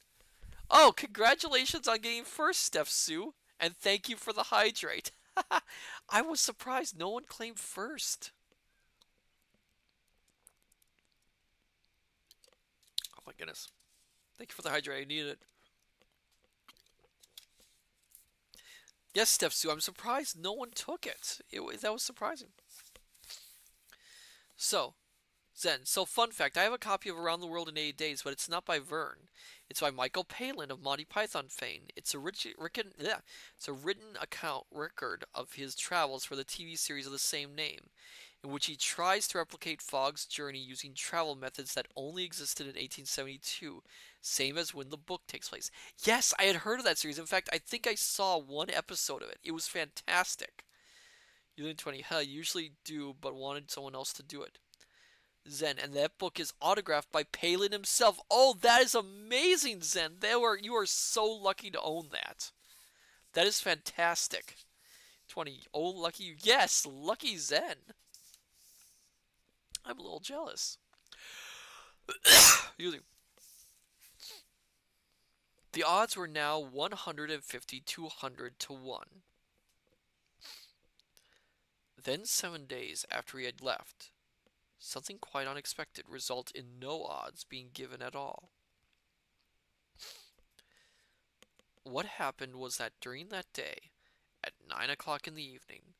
Oh, congratulations on getting first, Steph Sue, and thank you for the hydrate. I was surprised no one claimed first. Oh my goodness. Thank you for the hydrate, I needed it. Yes, Steph Sue, I'm surprised no one took it. That was surprising. So, Zen. So, fun fact, I have a copy of Around the World in 8 Days, but it's not by Verne. It's by Michael Palin of Monty Python fame. It's a written account record of his travels for the TV series of the same name, in which he tries to replicate Fogg's journey using travel methods that only existed in 1872, same as when the book takes place. Yes, I had heard of that series. In fact, I think I saw one episode of it. It was fantastic. Union 20, usually do, but wanted someone else to do it. Zen, and that book is autographed by Palin himself. Oh, that is amazing, Zen. You are so lucky to own that. That is fantastic. 20. Oh, lucky you. Yes, lucky Zen. I'm a little jealous. The odds were now 150 200 to 1. Then 7 days after he had left, something quite unexpected resulted in no odds being given at all. What happened was that during that day, at 9 o'clock in the evening,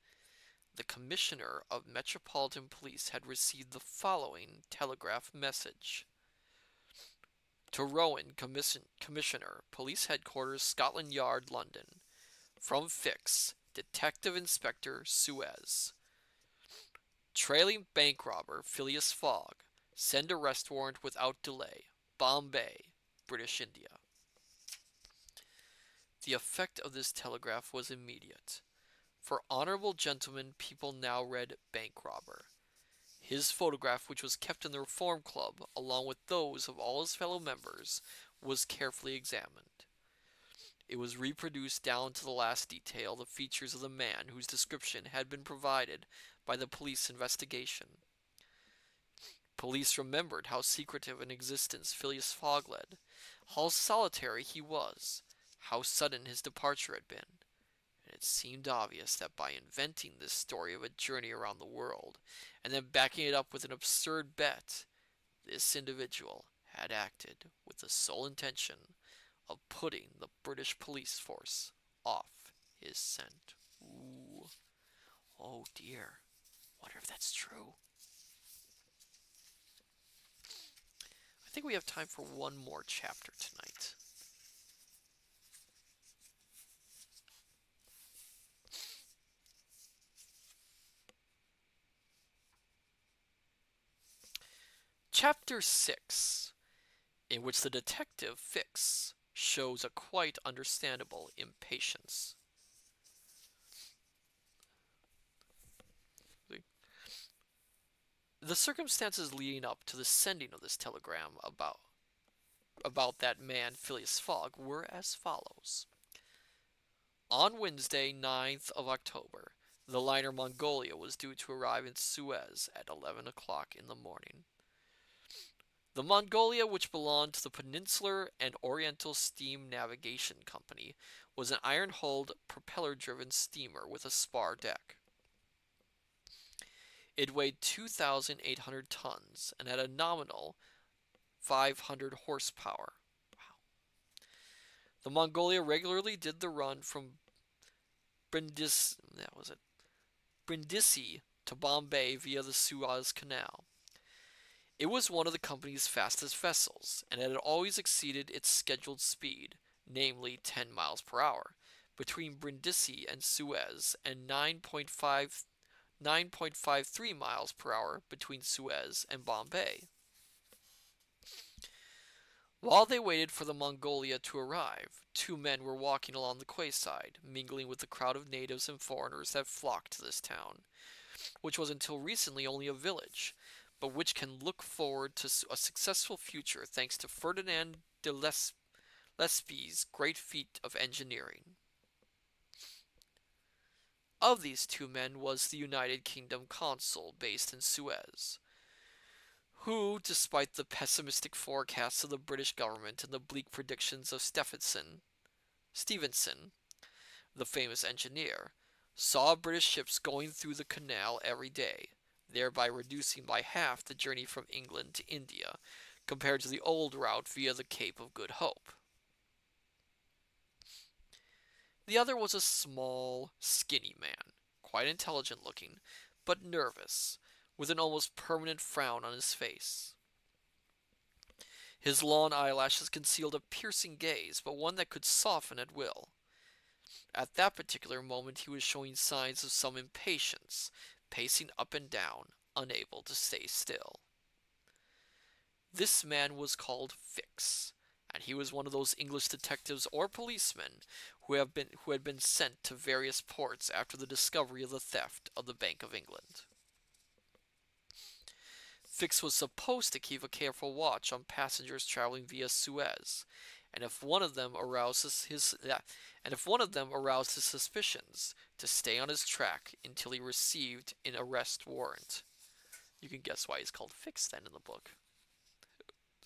the Commissioner of Metropolitan Police had received the following telegraph message. To Rowan, Commissioner, Police Headquarters, Scotland Yard, London. From Fix, Detective Inspector Suez. Trailing bank robber Phileas Fogg. Send arrest warrant without delay. Bombay, British India. The effect of this telegraph was immediate. For honorable gentlemen, people now read bank robber. His photograph, which was kept in the Reform Club, along with those of all his fellow members, was carefully examined. It was reproduced down to the last detail, the features of the man whose description had been provided by the police investigation. Police remembered how secretive an existence Phileas Fogg led, how solitary he was, how sudden his departure had been, and it seemed obvious that by inventing this story of a journey around the world, and then backing it up with an absurd bet, this individual had acted with the sole intention of putting the British police force off his scent. Ooh. Oh dear. Wonder if that's true. I think we have time for one more chapter tonight. Chapter 6, in which the detective Fix shows a quite understandable impatience. The circumstances leading up to the sending of this telegram about that man Phileas Fogg were as follows. On Wednesday, 9th of October, the liner Mongolia was due to arrive in Suez at 11 o'clock in the morning. The Mongolia, which belonged to the Peninsular and Oriental Steam Navigation Company, was an iron-hulled, propeller-driven steamer with a spar deck. It weighed 2,800 tons and had a nominal 500 horsepower. Wow. The Mongolia regularly did the run from Brindisi to Bombay via the Suez Canal. It was one of the company's fastest vessels, and it had always exceeded its scheduled speed, namely 10 miles per hour, between Brindisi and Suez, and 9.53 miles per hour between Suez and Bombay. While they waited for the Mongolia to arrive, two men were walking along the quayside, mingling with the crowd of natives and foreigners that flocked to this town, which was until recently only a village, but which can look forward to a successful future thanks to Ferdinand de Lespi's great feat of engineering. Of these two men was the United Kingdom consul based in Suez, who, despite the pessimistic forecasts of the British government and the bleak predictions of Stephenson, the famous engineer, saw British ships going through the canal every day, thereby reducing by half the journey from England to India, compared to the old route via the Cape of Good Hope. The other was a small, skinny man, quite intelligent looking, but nervous, with an almost permanent frown on his face. His long eyelashes concealed a piercing gaze, but one that could soften at will. At that particular moment he was showing signs of some impatience, pacing up and down, unable to stay still. This man was called Fix, and he was one of those English detectives or policemen who had been sent to various ports after the discovery of the theft of the Bank of England. Fix was supposed to keep a careful watch on passengers traveling via Suez, and if one of them aroused his suspicions, to stay on his track until he received an arrest warrant. You can guess why he's called Fix then in the book.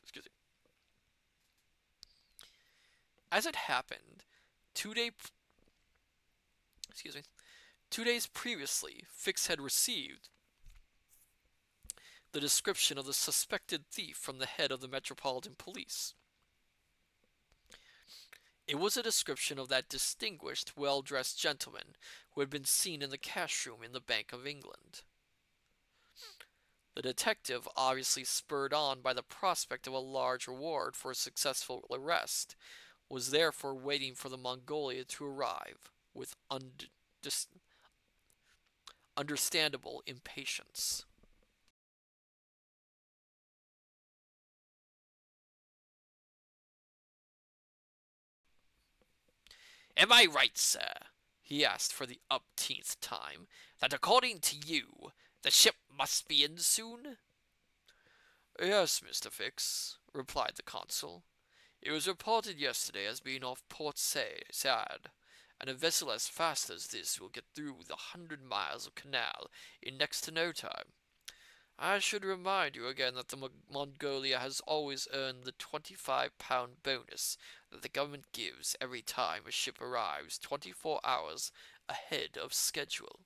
Excuse me. As it happened, 2 days previously, Fix had received the description of the suspected thief from the head of the Metropolitan Police. It was a description of that distinguished, well-dressed gentleman who had been seen in the cash room in the Bank of England. The detective, obviously spurred on by the prospect of a large reward for a successful arrest, was therefore waiting for the Mongolia to arrive with understandable impatience. "Am I right, sir," he asked for the upteenth time, "that according to you, the ship must be in soon?" "Yes, Mr. Fix," replied the consul. It was reported yesterday as being off Port Said, and a vessel as fast as this will get through the 100 miles of canal in next to no time. I should remind you again that the Mongolia has always earned the 25-pound bonus that the government gives every time a ship arrives 24 hours ahead of schedule.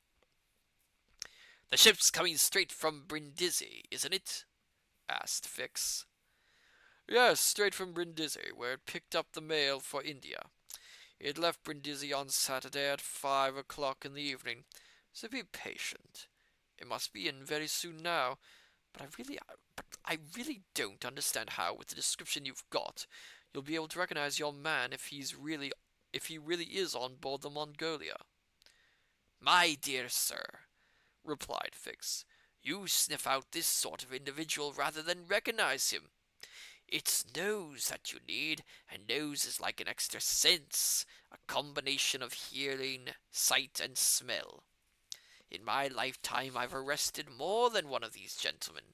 The ship's coming straight from Brindisi, isn't it? Asked Fix. Yes, straight from Brindisi, where it picked up the mail for India. It left Brindisi on Saturday at 5 o'clock in the evening, so be patient. It must be in very soon now, but I really don't understand how, with the description you've got, you'll be able to recognize your man if he really is on board the Mongolia. My dear sir, replied Fix, you sniff out this sort of individual rather than recognize him. It's nose that you need, and nose is like an extra sense, a combination of hearing, sight, and smell. In my lifetime I've arrested more than one of these gentlemen,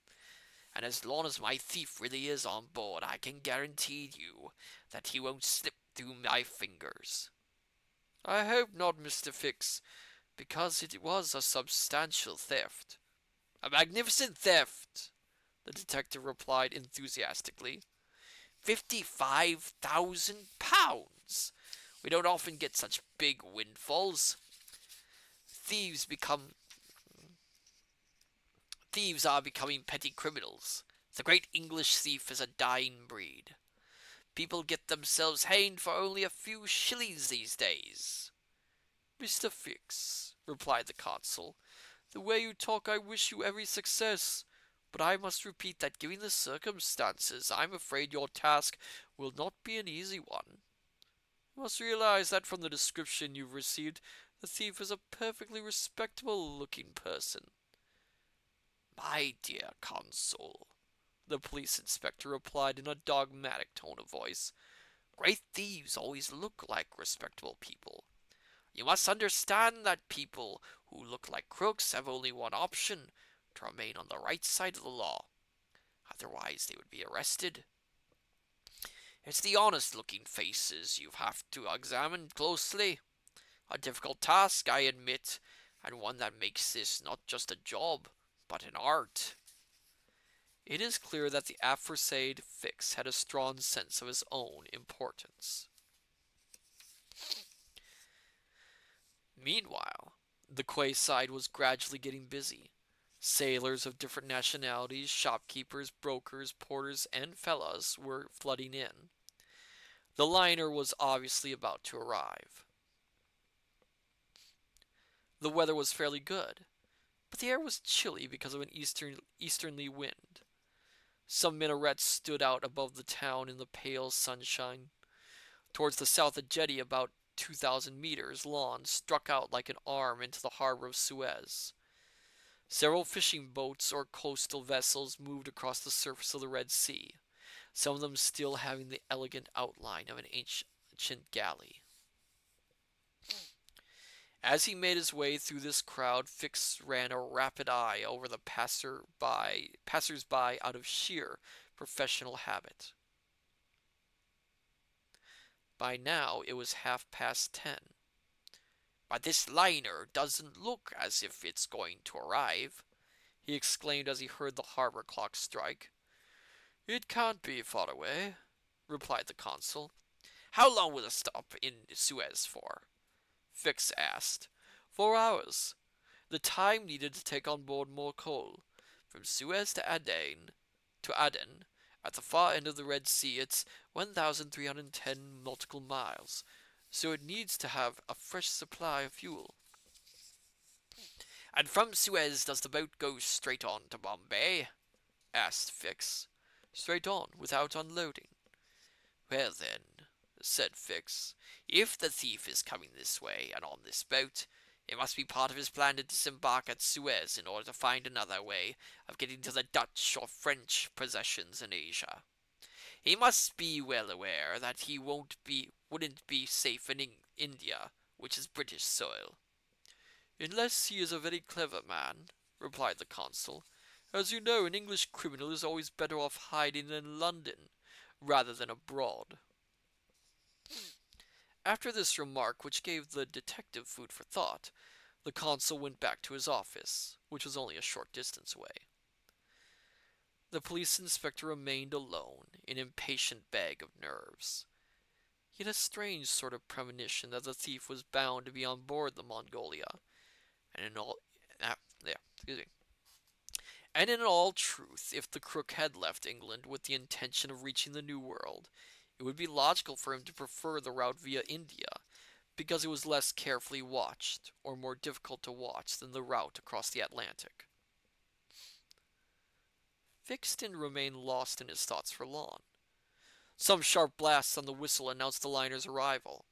and as long as my thief really is on board, I can guarantee you that he won't slip through my fingers. I hope not, Mr. Fix, because it was a substantial theft. A magnificent theft, the detective replied enthusiastically. 55,000 pounds! We don't often get such big windfalls. Thieves are becoming petty criminals. The great English thief is a dying breed. People get themselves hanged for only a few shillings these days. Mr. Fix, replied the consul, the way you talk I wish you every success, but I must repeat that given the circumstances, I'm afraid your task will not be an easy one. You must realize that from the description you've received, the thief is a perfectly respectable-looking person. My dear consul, the police inspector replied in a dogmatic tone of voice, great thieves always look like respectable people. You must understand that people who look like crooks have only one option, to remain on the right side of the law. Otherwise they would be arrested. It's the honest-looking faces you have to examine closely. A difficult task, I admit, and one that makes this not just a job, but an art. It is clear that the aforesaid Fix had a strong sense of his own importance. Meanwhile, the quayside was gradually getting busy. Sailors of different nationalities, shopkeepers, brokers, porters, and fellahs were flooding in. The liner was obviously about to arrive. The weather was fairly good, but the air was chilly because of an easterly wind. Some minarets stood out above the town in the pale sunshine. Towards the south, a jetty about 2,000 meters long struck out like an arm into the harbor of Suez. Several fishing boats or coastal vessels moved across the surface of the Red Sea, some of them still having the elegant outline of an ancient galley. As he made his way through this crowd, Fix ran a rapid eye over the passers-by out of sheer professional habit. By now it was 10:30. But this liner doesn't look as if it's going to arrive, he exclaimed as he heard the harbor clock strike. It can't be far away, replied the consul. How long will it stop in Suez for? Fix asked. 4 hours. The time needed to take on board more coal. From Suez to Aden, at the far end of the Red Sea, it's 1,310 nautical miles, so it needs to have a fresh supply of fuel. And from Suez does the boat go straight on to Bombay? Asked Fix. Straight on, without unloading. Well then, said Fix, if the thief is coming this way and on this boat, it must be part of his plan to disembark at Suez in order to find another way of getting to the Dutch or French possessions in Asia. He must be well aware that he wouldn't be safe in India, which is British soil. Unless he is a very clever man, replied the consul. As you know, an English criminal is always better off hiding in London rather than abroad. After this remark, which gave the detective food for thought, the consul went back to his office, which was only a short distance away. The police inspector remained alone, an impatient bag of nerves. He had a strange sort of premonition that the thief was bound to be on board the Mongolia, and in all, excuse me, and in all truth, if the crook had left England with the intention of reaching the New World, it would be logical for him to prefer the route via India, because it was less carefully watched, or more difficult to watch than the route across the Atlantic. Fixton remained lost in his thoughts for long. Some sharp blasts on the whistle announced the liner's arrival.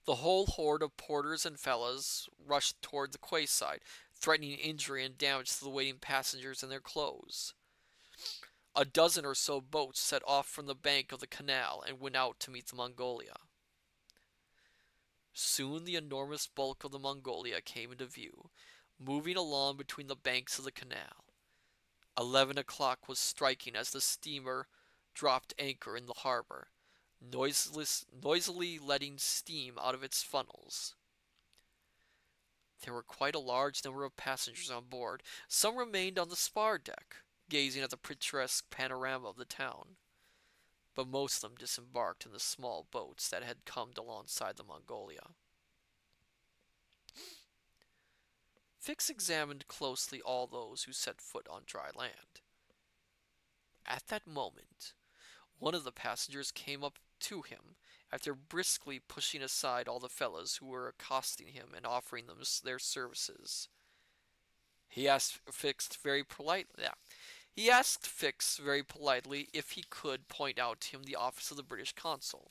The whole horde of porters and fellows rushed toward the quayside, threatening injury and damage to the waiting passengers and their clothes. A dozen or so boats set off from the bank of the canal and went out to meet the Mongolia. Soon the enormous bulk of the Mongolia came into view, moving along between the banks of the canal. 11 o'clock was striking as the steamer dropped anchor in the harbor, noisily letting steam out of its funnels. There were quite a large number of passengers on board. Some remained on the spar deck, gazing at the picturesque panorama of the town, but most of them disembarked in the small boats that had come alongside the Mongolia. Fix examined closely all those who set foot on dry land. At that moment, one of the passengers came up to him, after briskly pushing aside all the fellows who were accosting him and offering them their services. He asked Fix very politely if he could point out to him the office of the British consul.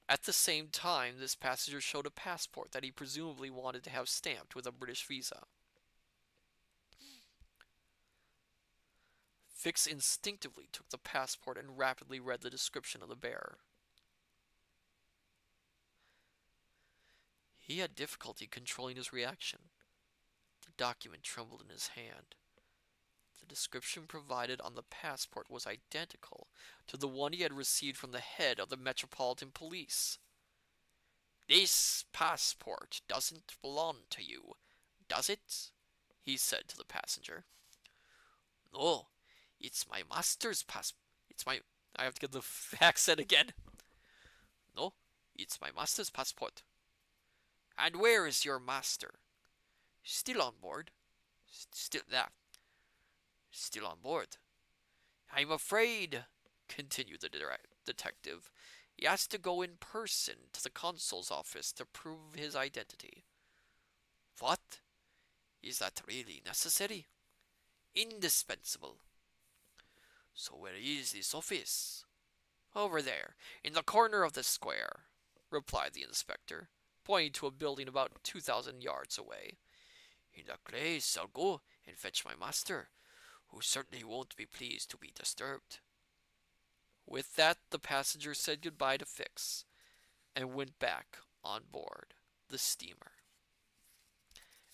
At the same time, this passenger showed a passport that he presumably wanted to have stamped with a British visa. Fix instinctively took the passport and rapidly read the description of the bearer. He had difficulty controlling his reaction. The document trembled in his hand. The description provided on the passport was identical to the one he had received from the head of the Metropolitan Police. "This passport doesn't belong to you, does it?" he said to the passenger. "No, it's my master's passport. I have to get the accent again. No, it's my master's passport." "And where is your master?" "Still on board." Still on board." "I'm afraid," continued the detective, "he has to go in person to the consul's office to prove his identity." "What? Is that really necessary?" "Indispensable." "So where is this office?" "Over there, in the corner of the square," replied the inspector, pointing to a building about 2,000 yards away. "In that case, I'll go and fetch my master, who certainly won't be pleased to be disturbed." With that, the passenger said goodbye to Fix and went back on board the steamer.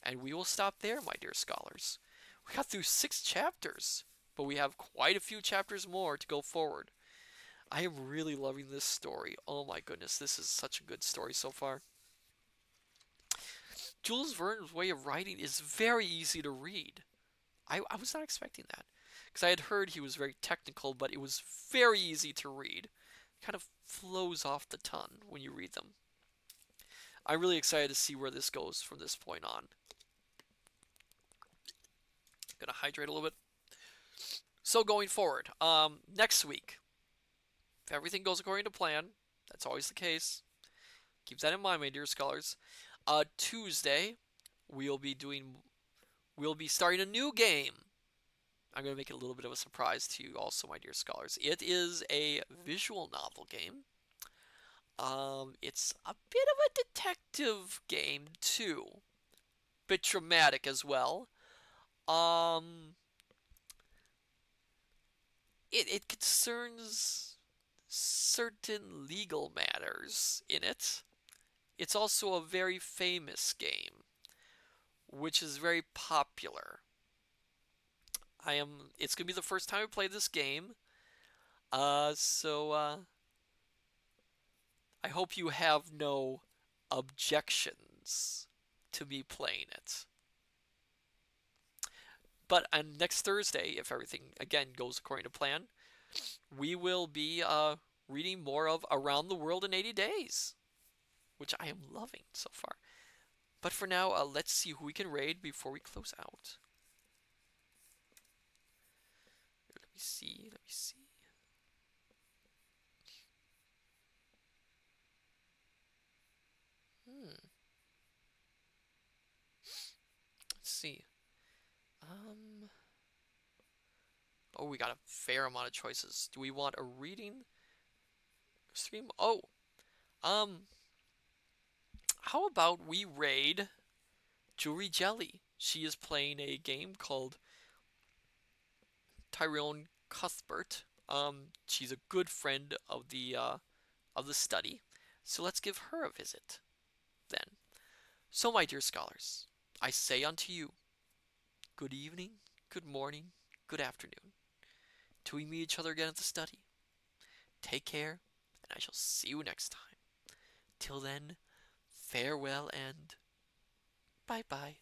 And we will stop there, my dear scholars. We got through 6 chapters, but we have quite a few chapters more to go forward. I am really loving this story. Oh my goodness, this is such a good story so far. Jules Verne's way of writing is very easy to read. I was not expecting that, because I had heard he was very technical, but it was very easy to read. It kind of flows off the tongue when you read them. I'm really excited to see where this goes from this point on. Gonna hydrate a little bit. So going forward, next week, if everything goes according to plan, that's always the case. Keep that in mind, my dear scholars. Tuesday, we'll be starting a new game. I'm going to make it a little bit of a surprise to you also, my dear scholars. It is a visual novel game. It's a bit of a detective game, too. Bit dramatic as well. It concerns certain legal matters in it. It's also a very famous game, which is very popular. It's going to be the first time I play this game. So I hope you have no objections to me playing it. But on next Thursday, if everything again goes according to plan, we will be reading more of Around the World in 80 Days, which I am loving so far. But for now, let's see who we can raid before we close out. Let me see. Let me see. Let's see. Um. Oh, we got a fair amount of choices. Do we want a reading stream? Oh, um. How about we raid Jewelry Jelly? She is playing a game called Tyrone Cuthbert. She's a good friend of the study, so let's give her a visit. Then, so my dear scholars, I say unto you, good evening, good morning, good afternoon, till we meet each other again at the study. Take care, and I shall see you next time. Till then, farewell and bye bye.